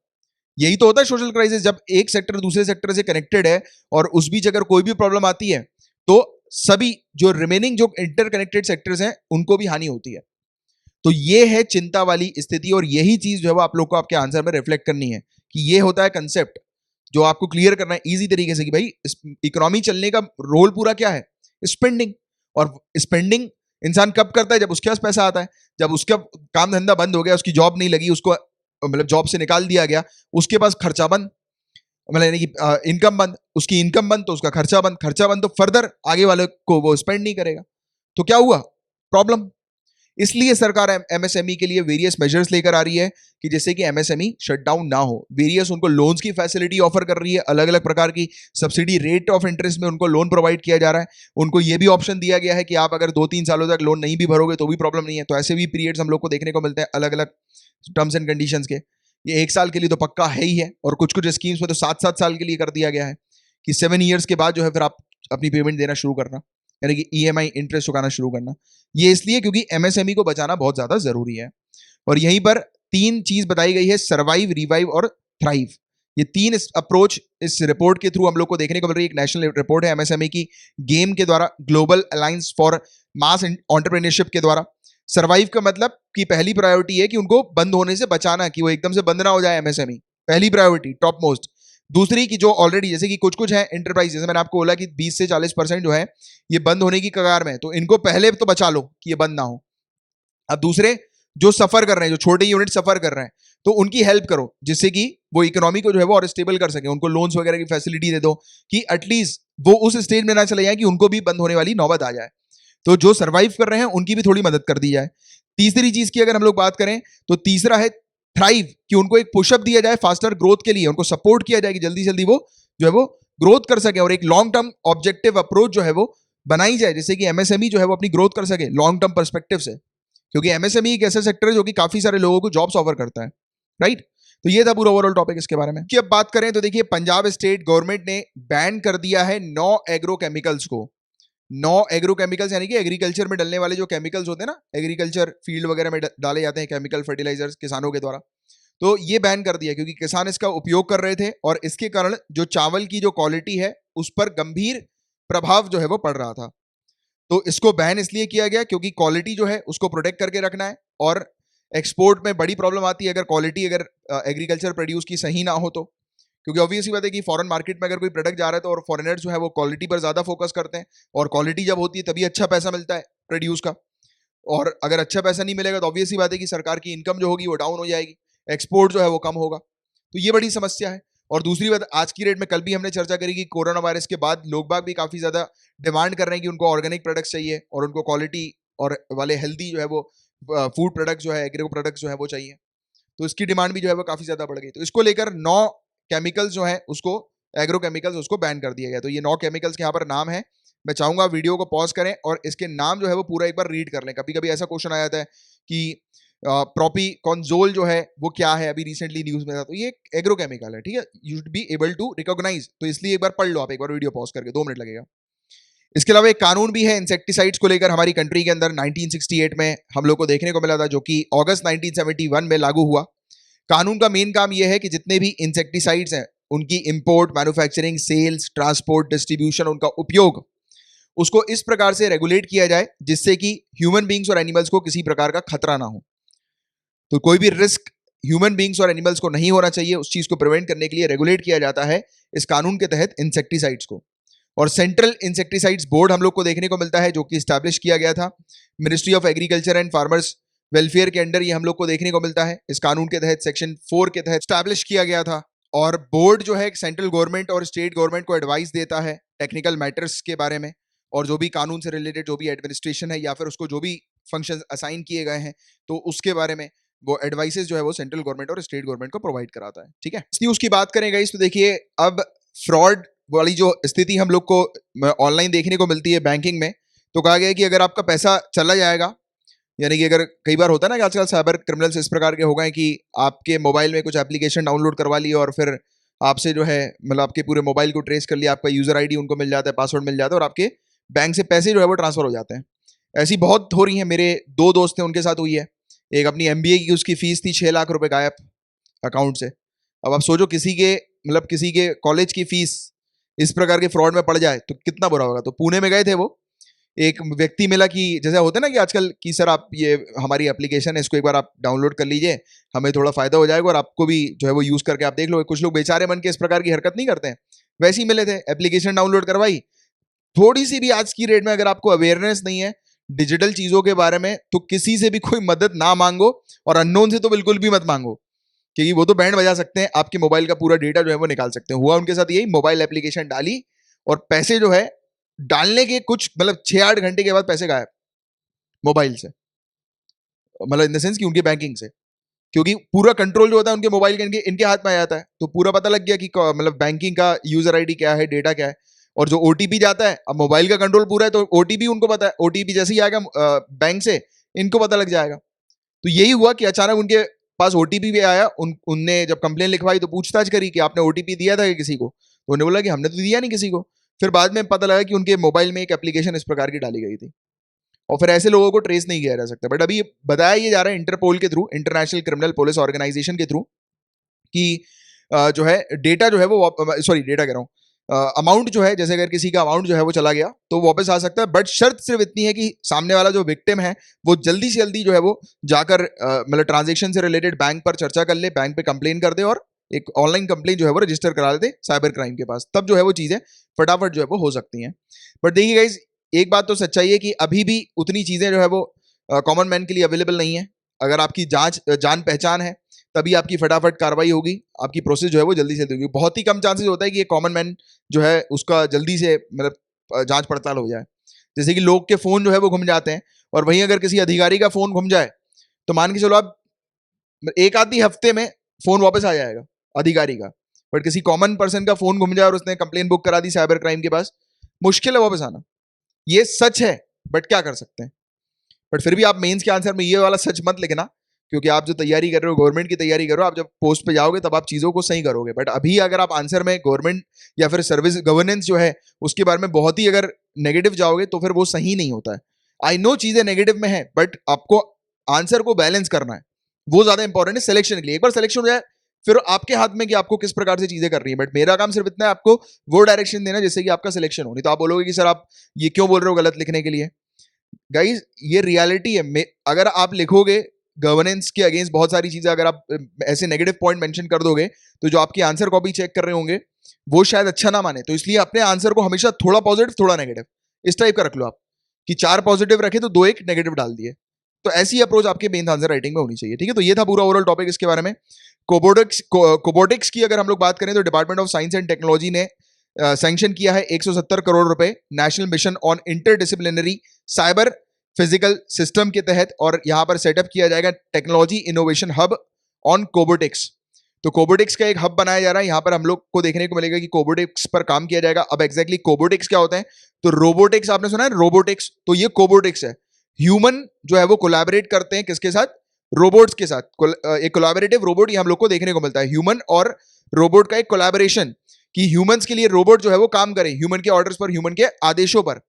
यही तो होता है सोशल क्राइसिस, जब एक सेक्टर दूसरे सेक्टर से कनेक्टेड है और उस बीच अगर कोई भी प्रॉब्लम आती है तो सभी जो रिमेनिंग जो इंटरकनेक्टेड सेक्टर्स हैं उनको भी हानि होती है। तो ये है चिंता वाली स्थिति, और यही चीज जो है वो आप लोग को आपके आंसर में रिफ्लेक्ट करनी है कि ये होता है कंसेप्ट जो आपको क्लियर करना है इजी तरीके से कि भाई इकोनॉमी चलने का रोल पूरा क्या है, स्पेंडिंग। और स्पेंडिंग इंसान कब करता है, जब उसके पास पैसा आता है, जब उसका काम धंधा बंद हो गया, उसकी जॉब नहीं लगी, उसको मतलब जॉब से निकाल दिया गया, उसके पास खर्चा बंद, मतलब यानी कि इनकम बंद, उसकी इनकम बंद तो उसका खर्चा बंद, खर्चा बंद तो फर्दर आगे वाले को वो स्पेंड नहीं करेगा। तो क्या हुआ, प्रॉब्लम। इसलिए सरकार एमएसएमई के लिए वेरियस मेजर्स लेकर आ रही है कि जैसे कि एमएसएमई शटडाउन ना हो, वेरियस उनको लोन्स की फैसिलिटी ऑफर कर रही है, अलग अलग प्रकार की सब्सिडी रेट ऑफ इंटरेस्ट में उनको लोन प्रोवाइड किया जा रहा है। उनको ये भी ऑप्शन दिया गया है कि आप अगर 2-3 सालों तक लोन नहीं भी भरोगे तो भी प्रॉब्लम नहीं है। तो ऐसे भी पीरियड्स हम लोग को देखने को मिलते हैं अलग अलग टर्म्स एंड कंडीशंस के। ये 1 साल के लिए तो पक्का है ही है, और कुछ कुछ स्कीम्स में तो 7-7 साल के लिए कर दिया गया है कि 7 ईयर्स के बाद जो है फिर आप अपनी पेमेंट देना शुरू करना, यानी कि ईएमआई इंटरेस्ट चुकाना शुरू करना। ये इसलिए क्योंकि एमएसएमई को बचाना बहुत ज्यादा जरूरी है। और यहीं पर 3 चीज बताई गई है, सर्वाइव, रिवाइव और थ्राइव। ये 3 अप्रोच इस रिपोर्ट के थ्रू हम लोग को देखने को मिल रही है। एक नेशनल रिपोर्ट है एमएसएमई की, गेम के द्वारा, global alliance for mass entrepreneurship के द्वारा। सर्वाइव का मतलब कि पहली प्रायोरिटी है कि उनको बंद होने से बचाना, कि वो एकदम से बंद ना हो जाए एमएसएमई, पहली प्रायोरिटी, टॉप मोस्ट। दूसरी की जो ऑलरेडी, जैसे कि कुछ कुछ है एंटरप्राइज, जैसे मैंने आपको बोला कि 20 से 40% जो है ये बंद होने की कगार में, तो इनको पहले तो बचा लो कि ये बंद ना हो। अब दूसरे जो सफर कर रहे हैं, जो छोटे यूनिट सफर कर रहे हैं, तो उनकी हेल्प करो जिससे कि वो इकोनॉमी को जो है वो और स्टेबल कर सके, उनको लोन्स वगैरह की फैसिलिटी दे दो कि एटलीस्ट वो उस स्टेज में ना चले जाए कि उनको भी बंद होने वाली नौबत आ जाए। तो जो सर्वाइव कर रहे हैं उनकी भी थोड़ी मदद कर दी जाए। तीसरी चीज की अगर हम लोग बात करें तो तीसरा है थ्राइव, कि उनको एक पुशअप दिया जाए फास्टर ग्रोथ के लिए, उनको सपोर्ट किया जाए कि जल्दी जल्दी वो जो है वो ग्रोथ कर सके, और एक लॉन्ग टर्म ऑब्जेक्टिव अप्रोच जो है वो बनाई जाए जिससे कि एमएसएमई जो है वो अपनी ग्रोथ कर सके लॉन्ग टर्म पर्सपेक्टिव से, क्योंकि एमएसएमई एक ऐसा सेक्टर है जो कि काफी सारे लोगों को जॉब्स ऑफर करता है, राइट। तो ये था पूरा ओवरऑल टॉपिक इसके बारे में। कि अब बात करें तो देखिए, पंजाब स्टेट गवर्नमेंट ने बैन कर दिया है 9 एग्रोकेमिकल्स को। 9 एग्रोकेमिकल्स यानी कि एग्रीकल्चर में डलने वाले जो केमिकल्स होते हैं ना, एग्रीकल्चर फील्ड वगैरह में डाले जाते हैं केमिकल फर्टिलाइजर्स किसानों के द्वारा, तो ये बैन कर दिया क्योंकि किसान इसका उपयोग कर रहे थे और इसके कारण जो चावल की जो क्वालिटी है उस पर गंभीर प्रभाव जो है वो पड़ रहा था। तो इसको बैन इसलिए किया गया क्योंकि क्वालिटी जो है उसको प्रोटेक्ट करके रखना है, और एक्सपोर्ट में बड़ी प्रॉब्लम आती है अगर क्वालिटी, अगर एग्रीकल्चर प्रोड्यूस की सही ना हो तो, क्योंकि ऑब्वियसली बात है कि फॉरेन मार्केट में अगर कोई प्रोडक्ट जा रहा है तो और फॉरेनर्स जो है वो क्वालिटी पर ज्यादा फोकस करते हैं, और क्वालिटी जब होती है तभी अच्छा पैसा मिलता है प्रोड्यूस का, और अगर अच्छा पैसा नहीं मिलेगा तो ऑब्वियसली बात है कि सरकार की इनकम जो होगी वो डाउन हो जाएगी, एक्सपोर्ट जो है वो कम होगा। तो ये बड़ी समस्या है। और दूसरी बात, आज की डेट में कल भी हमने चर्चा करी कि कोरोना वायरस के बाद लोग बाग भी काफी ज्यादा डिमांड कर रहे हैं कि उनको ऑर्गेनिक प्रोडक्ट्स चाहिए और उनको क्वालिटी और वाले हेल्दी जो है वो फूड प्रोडक्ट जो है, एग्रो प्रोडक्ट्स जो है वो चाहिए। तो इसकी डिमांड भी जो है वो काफी ज्यादा बढ़ गई। तो इसको लेकर 9 केमिकल्स जो है उसको, एग्रो केमिकल्स, उसको बैन कर दिया गया। तो ये 9 केमिकल्स के यहाँ पर नाम है। मैं चाहूंगा वीडियो को पॉज करें और इसके नाम जो है वो पूरा एक बार रीड कर लें। कभी कभी ऐसा क्वेश्चन आ जाता है कि प्रोपीकॉनजोल जो है वो क्या है, अभी रिसेंटली न्यूज में था। तो ये एग्रो केमिकल है, ठीक है, you should be able to recognise. तो इसलिए एक बार पढ़ लो आप, एक बार वीडियो पॉज करके, 2 मिनट लगेगा। इसके अलावा एक कानून भी है इंसेक्टिसाइड्स को लेकर हमारी कंट्री के अंदर, 1968 में हम लोग को देखने को मिला था, जो कि अगस्त 1971 में लागू हुआ। कानून का मेन काम यह है कि जितने भी इंसेक्टिसाइड्स हैं उनकी import, manufacturing, sales, transport, distribution, उनका उपयोग, उसको इस प्रकार से रेगुलेट किया जाए जिससे कि ह्यूमन बींग्स और एनिमल्स को किसी प्रकार का खतरा ना हो। तो कोई भी रिस्क ह्यूमन बींग्स और एनिमल्स को नहीं होना चाहिए, उस चीज को प्रिवेंट करने के लिए रेगुलेट किया जाता है इस कानून के तहत इंसेक्टिसाइड्स को। और सेंट्रल इंसेक्टिसाइड्स बोर्ड हम लोग को देखने को मिलता है, जो कि स्टैब्लिश किया गया था ministry of agriculture and farmers welfare के अंडर। ये हम लोग को देखने को मिलता है, इस कानून के तहत सेक्शन 4 के तहत स्टैब्लिश किया गया था। और बोर्ड जो है सेंट्रल गवर्नमेंट और स्टेट गवर्नमेंट को एडवाइस देता है टेक्निकल मैटर्स के बारे में, और जो भी कानून से रिलेटेड जो भी एडमिनिस्ट्रेशन है या फिर उसको जो भी फंक्शन असाइन किए गए हैं तो उसके बारे में वो एडवाइसेस जो है वो सेंट्रल गवर्नमेंट और स्टेट गवर्नमेंट को प्रोवाइड कराता है, ठीक है। इस न्यूज़ की बात करें गाइस तो देखिए, अब फ्रॉड वाली जो स्थिति हम लोग को ऑनलाइन देखने को मिलती है बैंकिंग में, तो कहा गया है कि अगर आपका पैसा चला जाएगा, यानी कि अगर कई बार होता है ना कि आजकल साइबर क्रिमिनल्स इस प्रकार के हो गए कि आपके मोबाइल में कुछ एप्लीकेशन डाउनलोड करवा ली और फिर आपसे जो है मतलब आपके पूरे मोबाइल को ट्रेस कर लिया, आपका यूजर आईडी उनको मिल जाता है, पासवर्ड मिल जाता है और आपके बैंक से पैसे जो है वो ट्रांसफर हो जाते हैं। ऐसी बहुत हो रही है, मेरे 2 दोस्त थे उनके साथ हुई है। एक अपनी एमबीए की उसकी फीस थी 6 लाख रुपए गायब अकाउंट से। अब आप सोचो किसी के मतलब किसी के कॉलेज की फीस इस प्रकार के फ्रॉड में पड़ जाए तो कितना बुरा होगा। तो पुणे में गए थे वो, एक व्यक्ति मिला कि जैसे होता है ना कि आजकल कि सर आप ये हमारी एप्लीकेशन है, इसको एक बार आप डाउनलोड कर लीजिए, हमें थोड़ा फायदा हो जाएगा और आपको भी जो है वो यूज करके आप देख लो। कुछ लोग बेचारे बन के इस प्रकार की हरकत नहीं करते हैं, वैसे ही मिले थे, एप्लीकेशन डाउनलोड करवाई। थोड़ी सी भी आज की डेट में अगर आपको अवेयरनेस नहीं है डिजिटल चीजों के बारे में तो किसी से भी कोई मदद ना मांगो, और अननोन से तो बिल्कुल भी मत मांगो, क्योंकि वो तो बैंड बजा सकते हैं, आपके मोबाइल का पूरा डेटा जो है वो निकाल सकते हैं। हुआ उनके साथ यही, मोबाइल एप्लीकेशन डाली और पैसे जो है डालने के कुछ मतलब 6-8 घंटे के बाद पैसे गायब मोबाइल से, मतलब इन द सेंस कि उनके बैंकिंग से, क्योंकि पूरा कंट्रोल जो होता है उनके मोबाइल के इनके हाथ में आ जाता है। तो पूरा पता लग गया कि मतलब बैंकिंग का यूजर आईडी क्या है, डेटा क्या है, और जो ओटीपी जाता है, अब मोबाइल का कंट्रोल पूरा है तो ओटीपी उनको पता है, ओटीपी जैसे ही आएगा बैंक से इनको पता लग जाएगा। तो यही हुआ कि अचानक उनके पास ओटीपी भी आया। उनने जब कंप्लेन लिखवाई तो पूछताछ करी कि आपने ओटीपी दिया था किसी को, तो उन्होंने बोला कि हमने तो दिया नहीं किसी को। फिर बाद में पता लगा कि उनके मोबाइल में एक एप्लीकेशन इस प्रकार की डाली गई थी, और फिर ऐसे लोगों को ट्रेस नहीं किया जा सकता। बट अभी बताया ये जा रहा है इंटरपोल के through, international criminal police organisation के थ्रू, कि जो है डेटा जो है वो, सॉरी डेटा कह रहा हूँ, अमाउंट जो है, जैसे अगर किसी का अमाउंट जो है वो चला गया तो वापस आ सकता है, बट शर्त सिर्फ इतनी है कि सामने वाला जो विक्टिम है वो जल्दी से जल्दी जो है वो जाकर मतलब ट्रांजेक्शन से रिलेटेड बैंक पर चर्चा कर ले, बैंक पे कंप्लेन कर दे और एक ऑनलाइन कंप्लेन जो है वो रजिस्टर करा लेते साइबर क्राइम के पास, तब जो है वो चीजें फटाफट जो है वो हो सकती हैं। बट देखिए गाइज, एक बात तो सच्चाई है कि अभी भी उतनी चीजें जो है वो कॉमन मैन के लिए अवेलेबल नहीं है। अगर आपकी जान पहचान है तभी आपकी फटाफट कार्रवाई होगी, आपकी प्रोसेस जो है वो जल्दी से जल्दी होगी। बहुत ही कम चांसेस होता है कि ये कॉमन मैन जो है उसका जल्दी से मतलब जांच पड़ताल हो जाए। जैसे कि लोग के फोन जो है वो घूम जाते हैं, और वहीं अगर किसी अधिकारी का फोन घूम जाए तो मान के चलो आप एक आधी हफ्ते में फोन वापस आ जाएगा अधिकारी का। बट किसी कॉमन पर्सन का फोन घूम जाए और उसने कंप्लेन बुक करा दी साइबर क्राइम के पास, मुश्किल है वापस आना। ये सच है, बट क्या कर सकते हैं। बट फिर भी आप मेंस के आंसर में ये वाला सच मत लिखना, क्योंकि आप जो तैयारी कर रहे हो, गवर्नमेंट की तैयारी कर रहे हो, आप जब पोस्ट पे जाओगे तब आप चीजों को सही करोगे। बट अभी अगर आप आंसर में गवर्नमेंट या फिर सर्विस गवर्नेंस जो है उसके बारे में बहुत ही अगर नेगेटिव जाओगे तो फिर वो सही नहीं होता है। आई नो चीजें नेगेटिव में है, बट आपको आंसर को बैलेंस करना है, वो ज्यादा इंपॉर्टेंट है सिलेक्शन के लिए। एक बार सिलेक्शन हो जाए फिर आपके हाथ में कि आपको किस प्रकार से चीजें कर रही है। बट मेरा काम सिर्फ इतना है, आपको वो डायरेक्शन देना जिससे कि आपका सिलेक्शन हो। नहीं तो आप बोलोगे कि सर आप ये क्यों बोल रहे हो गलत लिखने के लिए। गाइज ये रियलिटी है। अगर आप लिखोगे गवर्नेंस के अगेंस्ट बहुत सारी चीजें, अगर आप ऐसे नेगेटिव पॉइंट मेंशन कर दोगे तो जो आपकी आंसर कॉपी चेक कर रहे होंगे वो शायद अच्छा ना माने। तो इसलिए अपने आंसर को हमेशा थोड़ा पॉजिटिव थोड़ा नेगेटिव इस टाइप का रख लो आप, कि 4 पॉजिटिव रखे तो 2 एक नेगेटिव डाल दिए, तो ऐसी अप्रोच आपके मेन आंसर राइटिंग में होनी चाहिए, ठीक है। तो ये था पूरा ओवरऑल टॉपिक इसके बारे में। कोबोटिक्स की अगर हम लोग बात करें तो department of science and technology ने सैंक्शन किया है 170 करोड़ रुपए national mission on interdisciplinary cyber physical system के तहत, और यहां पर सेटअप किया जाएगा टेक्नोलॉजी इनोवेशन हब ऑन कोबोटिक्स। तो कोबोटिक्स का एक हब बनाया जा रहा है, यहां पर हम लोग को देखने को मिलेगा कि कोबोटिक्स पर काम किया जाएगा। अब एग्जैक्टली कोबोटिक्स क्या होता है, तो रोबोटिक्स आपने सुना है, रोबोटिक्स, तो ये कोबोटिक्स है। ह्यूमन जो है वो कोलैबोरेट करते हैं किसके साथ, रोबोट्स के साथ। एक कोलैबोरेटिव रोबोट ये हम लोग को देखने को मिलता है, ह्यूमन और रोबोट का एक कोलैबोरेशन, कि ह्यूमंस के लिए रोबोट जो है वो काम करे, ह्यूमन के ऑर्डर्स पर, ह्यूमन के आदेशों पर,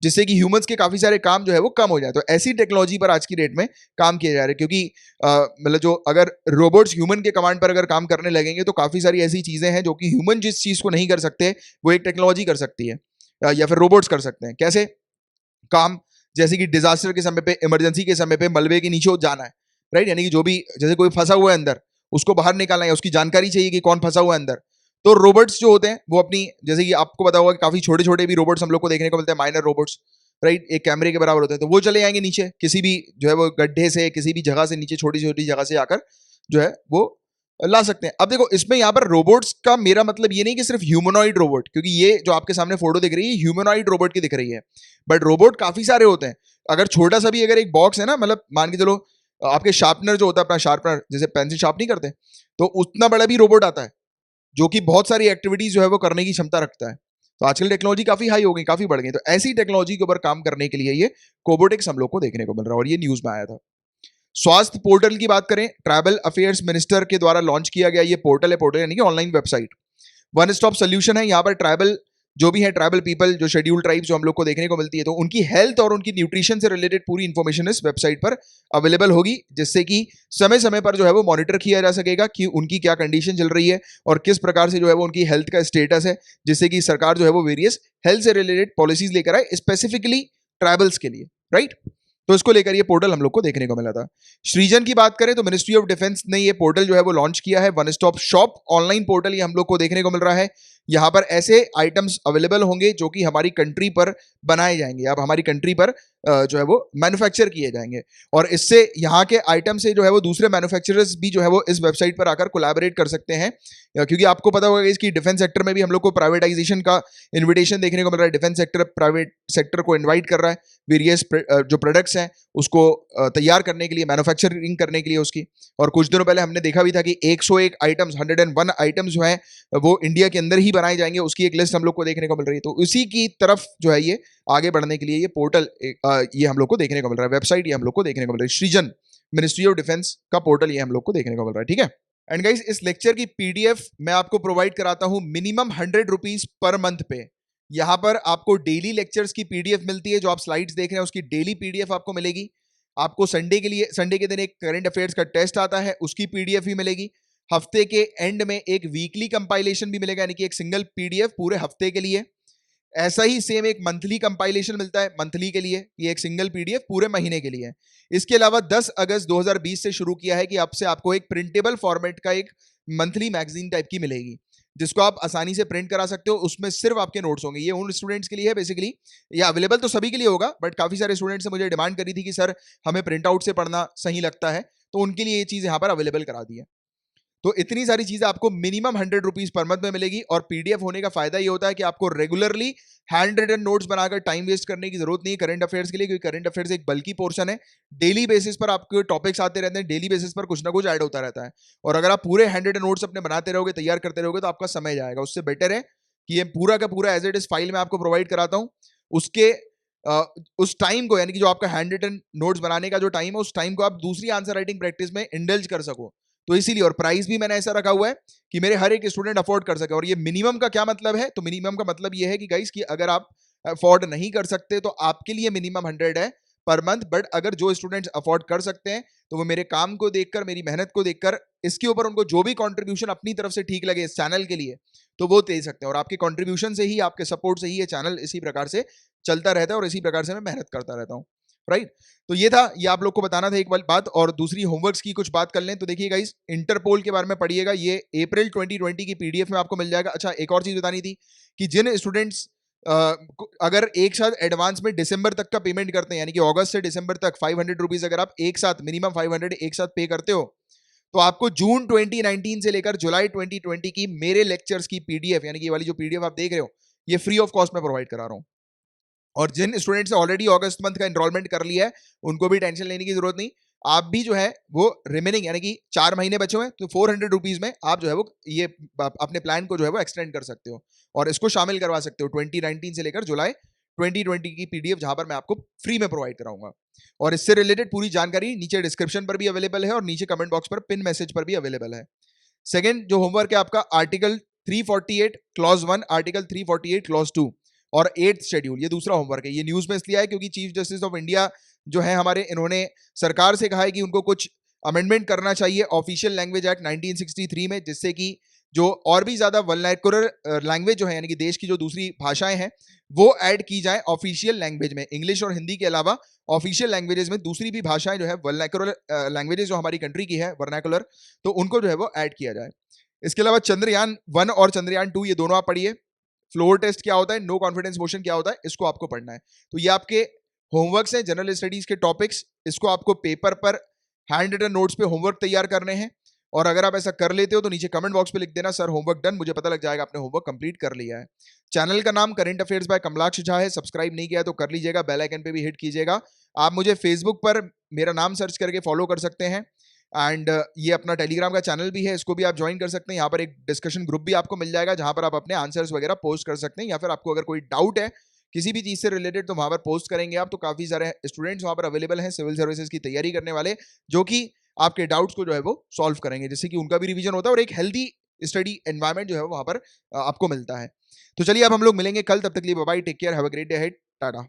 जिससे कि ह्यूमंस के काफी सारे काम जो है वो कम हो जाए। तो ऐसी टेक्नोलॉजी पर आज की डेट में काम किया जा रहा है, क्योंकि मतलब जो अगर रोबोट्स ह्यूमन के कमांड पर अगर काम करने लगेंगे तो काफी सारी ऐसी चीजें हैं जो कि ह्यूमन जिस चीज को नहीं कर सकते वो एक टेक्नोलॉजी कर सकती है, या फिर रोबोट्स कर सकते हैं। कैसे काम, जैसे कि डिजास्टर के समय पे, इमरजेंसी के समय पे मलबे के नीचे जाना है, राइट, यानी कि जो भी, जैसे कोई फंसा हुआ है अंदर, उसको बाहर निकालना है, उसकी जानकारी चाहिए कि कौन फंसा हुआ है अंदर, तो रोबोट्स जो होते हैं वो अपनी, जैसे कि आपको पता होगा कि काफी छोटे छोटे भी रोबोट्स हम लोग को देखने को मिलते हैं, माइनर रोबोट्स, राइट, एक कैमरे के बराबर होते हैं, तो वो चले जाएंगे नीचे किसी भी जो है वो गड्ढे से, किसी भी जगह से नीचे, छोटी छोटी जगह से आकर जो है वो ला सकते हैं। अब देखो इसमें यहाँ पर रोबोट्स का मेरा मतलब ये नहीं कि सिर्फ ह्यूमनॉइड रोबोट, क्योंकि ये जो आपके सामने फोटो दिख रही है ह्यूमनॉइड रोबोट की दिख रही है, बट रोबोट काफी सारे होते हैं। अगर छोटा सा भी अगर एक बॉक्स है ना, मतलब मान के चलो आपके शार्पनर जो होता है, अपना शार्पनर जैसे पेंसिल शार्प नहीं करते, तो उतना बड़ा भी रोबोट आता है जो कि बहुत सारी एक्टिविटीज जो है वो करने की क्षमता रखता है। तो आजकल टेक्नोलॉजी काफी हाई हो गई, काफी बढ़ गई, तो ऐसी टेक्नोलॉजी के ऊपर काम करने के लिए ये कोबोटिक्स हम लोग को देखने को मिल रहा है, और ये न्यूज में आया था। स्वास्थ्य पोर्टल की बात करें, ट्राइबल अफेयर्स मिनिस्टर के द्वारा लॉन्च किया गया ये पोर्टल है, पोर्टल यानी कि online website, one stop solution है। यहाँ पर ट्राइबल जो भी है, ट्राइबल पीपल, जो शेड्यूल्ड ट्राइब्स जो हम लोग को देखने को मिलती है, तो उनकी हेल्थ और उनकी न्यूट्रिशन से रिलेटेड पूरी इंफॉर्मेशन इस वेबसाइट पर अवेलेबल होगी, जिससे कि समय समय पर जो है वो मॉनिटर किया जा सकेगा कि उनकी क्या कंडीशन चल रही है और किस प्रकार से जो है वो उनकी हेल्थ का स्टेटस है, जिससे कि सरकार जो है वो वेरियस हेल्थ से रिलेटेड पॉलिसीज लेकर आए स्पेसिफिकली ट्राइबल्स के लिए, राइट। तो इसको लेकर ये पोर्टल हम लोग को देखने को मिला था। सृजन की बात करें तो मिनिस्ट्री ऑफ डिफेंस ने ये पोर्टल जो है वो लॉन्च किया है, one stop shop online portal ये हम लोग को देखने को मिल रहा है। यहाँ पर ऐसे आइटम्स अवेलेबल होंगे जो कि हमारी कंट्री पर बनाए जाएंगे, अब हमारी कंट्री पर जो है वो मैन्युफैक्चर किए जाएंगे, और इससे यहाँ के आइटम से जो है वो दूसरे मैन्युफैक्चरर्स भी जो है वो इस वेबसाइट पर आकर कोलैबोरेट कर सकते हैं, क्योंकि आपको पता होगा इसकी डिफेंस सेक्टर में भी हम लोग को प्राइवेटाइजेशन का इन्विटेशन देखने को मिल रहा है। डिफेंस सेक्टर प्राइवेट सेक्टर को इन्वाइट कर रहा है वेरियस जो प्रोडक्ट्स हैं उसको तैयार करने के लिए, मैन्युफैक्चरिंग करने के लिए उसकी। और कुछ दिनों पहले हमने देखा भी था कि 101 आइटम्स, 101 आइटम्स जो हैं वो इंडिया के अंदर ही बनाए जाएंगे, उसकी एक लिस्ट हम लोग को देखने को मिल रही है। तो उसी की तरफ जो है ये आगे बढ़ने के लिए ये पोर्टल ये हम लोग को देखने को मिल रहा है, वेबसाइट ये हम लोग को देखने को मिल रही है, सृजन मिनिस्ट्री ऑफ डिफेंस का पोर्टल ये हम लोग को देखने को मिल रहा है, ठीक है। एंड गाइस इस लेक्चर की पीडीएफ मैं आपको प्रोवाइड कराता हूं मिनिमम 100 रुपीज पर मंथ पे। यहां पर आपको डेली लेक्चर्स की पीडीएफ मिलती है, जो आप स्लाइड्स देख रहे हैं उसकी डेली पीडीएफ आपको मिलेगी। आपको संडे के लिए, संडे के दिन एक करंट अफेयर्स का टेस्ट आता है, उसकी पीडीएफ भी मिलेगी। हफ्ते के एंड में एक वीकली कंपाइलेशन भी मिलेगा, यानी कि एक सिंगल पीडीएफ पूरे हफ्ते के लिए। ऐसा ही सेम एक मंथली कंपाइलेशन मिलता है मंथली के लिए, ये एक सिंगल पीडीएफ पूरे महीने के लिए। इसके अलावा 10 अगस्त 2020 से शुरू किया है कि अब से आपको एक प्रिंटेबल फॉर्मेट का एक मंथली मैगजीन टाइप की मिलेगी, जिसको आप आसानी से प्रिंट करा सकते हो। उसमें सिर्फ आपके नोट्स होंगे, ये उन स्टूडेंट्स के लिए है बेसिकली, ये अवेलेबल तो सभी के लिए होगा, बट काफी सारे स्टूडेंट्स ने मुझे डिमांड करी थी कि सर हमें प्रिंट आउट से पढ़ना सही लगता है, तो उनके लिए ये चीज यहाँ पर अवेलेबल करा दी है। तो इतनी सारी चीजें आपको मिनिमम 100 रुपीज पर मंथ में मिलेगी। और पीडीएफ होने का फायदा ये होता है कि आपको रेगुलरली हैंड रिटन नोट्स बनाकर टाइम वेस्ट करने की जरूरत नहीं है करंट अफेयर्स के लिए, क्योंकि करंट अफेयर्स एक बल्कि पोर्शन है, डेली बेसिस पर आपके टॉपिक्स आते रहते हैं, डेली बेसिस पर कुछ ना कुछ ऐड होता रहता है। और अगर आप पूरे हैंड रिटन नोट्स अपने बनाते रहोगे, तैयार करते रहोगे, तो आपका समय जाएगा। उससे बेटर है कि ये पूरा का पूरा एज इट इज फाइल में आपको प्रोवाइड कराता हूँ, उसके उस टाइम को, यानी कि जो आपका हैंड रिटन नोट्स बनाने का जो टाइम है, उस टाइम को आप दूसरी आंसर राइटिंग प्रैक्टिस में इंडल्ज कर सको। तो इसीलिए, और प्राइस भी मैंने ऐसा रखा हुआ है कि मेरे हर एक स्टूडेंट अफोर्ड कर सके। और ये मिनिमम का क्या मतलब है, तो मिनिमम का मतलब ये है कि गाइस कि अगर आप अफोर्ड नहीं कर सकते तो आपके लिए मिनिमम 100 है पर मंथ, बट अगर जो स्टूडेंट्स अफोर्ड कर सकते हैं तो वो मेरे काम को देखकर, मेरी मेहनत को देखकर, इसके ऊपर उनको जो भी कंट्रीब्यूशन अपनी तरफ से ठीक लगे इस चैनल के लिए, तो वो दे सकते हैं। और आपके कंट्रीब्यूशन से ही, आपके सपोर्ट से ही ये चैनल इसी प्रकार से चलता रहता है और इसी प्रकार से मैं मेहनत करता रहता हूँ, राइट। तो ये था, ये आप लोग को बताना था एक बात। और दूसरी होमवर्क्स की कुछ बात कर लें तो देखिए गाइस, इंटरपोल के बारे में पढ़िएगा, ये अप्रैल 2020 की पीडीएफ में आपको मिल जाएगा। अच्छा, एक और चीज बतानी थी कि जिन स्टूडेंट्स अगर एक साथ एडवांस में दिसंबर तक का पेमेंट करते हैं, यानी कि अगस्त से दिसंबर तक 500 रुपीज अगर आप एक साथ मिनिमम 500 एक साथ पे करते हो, तो आपको जून 2019 से लेकर जुलाई 2020 की मेरे लेक्चर्स की पीडीएफ, यानी कि ये वाली जो पीडीएफ आप देख रहे हो, ये फ्री ऑफ कॉस्ट में प्रोवाइड करा रहा हूं। और जिन स्टूडेंट्स ने ऑलरेडी अगस्त मंथ का एनरोलमेंट कर लिया है, उनको भी टेंशन लेने की जरूरत नहीं। आप भी जो है वो रिमेनिंग, यानी कि 4 महीने बचे हुए हैं, तो 400 रुपीज में आप जो है वो ये अपने प्लान को जो है वो एक्सटेंड कर सकते हो और इसको शामिल करवा सकते हो 2019 से लेकर जुलाई 2020 की पीडीएफ, जहां पर मैं आपको फ्री में प्रोवाइड कराऊंगा। और इससे रिलेटेड पूरी जानकारी नीचे डिस्क्रिप्शन पर भी अवेलेबल है और नीचे कमेंट बॉक्स पर पिन मैसेज पर भी अवेलेबल है। सेकेंड जो होमवर्क है आपका, आर्टिकल 348 क्लॉज 1, आर्टिकल 348 क्लॉज 2 और 8th शेड्यूल, ये दूसरा होमवर्क है। ये न्यूज में इसलिए है क्योंकि चीफ जस्टिस ऑफ इंडिया जो है हमारे, इन्होंने सरकार से कहा है कि उनको कुछ अमेंडमेंट करना चाहिए ऑफिशियल लैंग्वेज एक्ट 1963 में, जिससे कि जो और भी ज्यादा वर्नाक्युलर लैंग्वेज जो है, यानी कि देश की जो दूसरी भाषाएं हैं, वो ऐड की जाए ऑफिशियल लैंग्वेज में। इंग्लिश और हिंदी के अलावा ऑफिशियल लैंग्वेजेस में दूसरी भी भाषाएं जो है वर्नाक्युलर लैंग्वेजेस जो हमारी कंट्री की है वर्नाक्युलर, तो उनको जो है वो ऐड किया जाए। इसके अलावा चंद्रयान 1 और चंद्रयान 2 ये दोनों आप पढ़िए। फ्लोर टेस्ट क्या होता है, नो कॉन्फिडेंस मोशन क्या होता है, इसको आपको पढ़ना है। तो ये आपके होमवर्क्स हैं, जनरल स्टडीज के टॉपिक्स। इसको आपको पेपर पर हैंड रिटन नोट्स पे होमवर्क तैयार करने हैं। और अगर आप ऐसा कर लेते हो तो नीचे कमेंट बॉक्स पे लिख देना सर होमवर्क डन, मुझे पता लग जाएगा आपने होमवर्क कंप्लीट कर लिया है। चैनल का नाम current affairs by Kamalaksh Jha है, सब्सक्राइब नहीं किया तो कर लीजिएगा, बेल आइकन पे भी हिट कीजिएगा। आप मुझे फेसबुक पर मेरा नाम सर्च करके फॉलो कर सकते हैं एंड ये अपना टेलीग्राम का चैनल भी है, इसको भी आप ज्वाइन कर सकते हैं। यहाँ पर एक डिस्कशन ग्रुप भी आपको मिल जाएगा जहां पर आप अपने आंसर्स वगैरह पोस्ट कर सकते हैं, या फिर आपको अगर कोई डाउट है किसी भी चीज से रिलेटेड तो वहां पर पोस्ट करेंगे आप। तो काफी सारे स्टूडेंट्स वहां पर अवेलेबल हैं सिविल सर्विसेज की तैयारी करने वाले, जो कि आपके डाउट्स को जो है वो सॉल्व करेंगे, जिससे कि उनका भी रिवीजन होता है और एक हेल्दी स्टडी एनवायरमेंट जो है वहां पर आपको मिलता है। तो चलिए अब हम लोग मिलेंगे कल, तब तक के लिए bye bye, take care, have a great day ahead, Tata.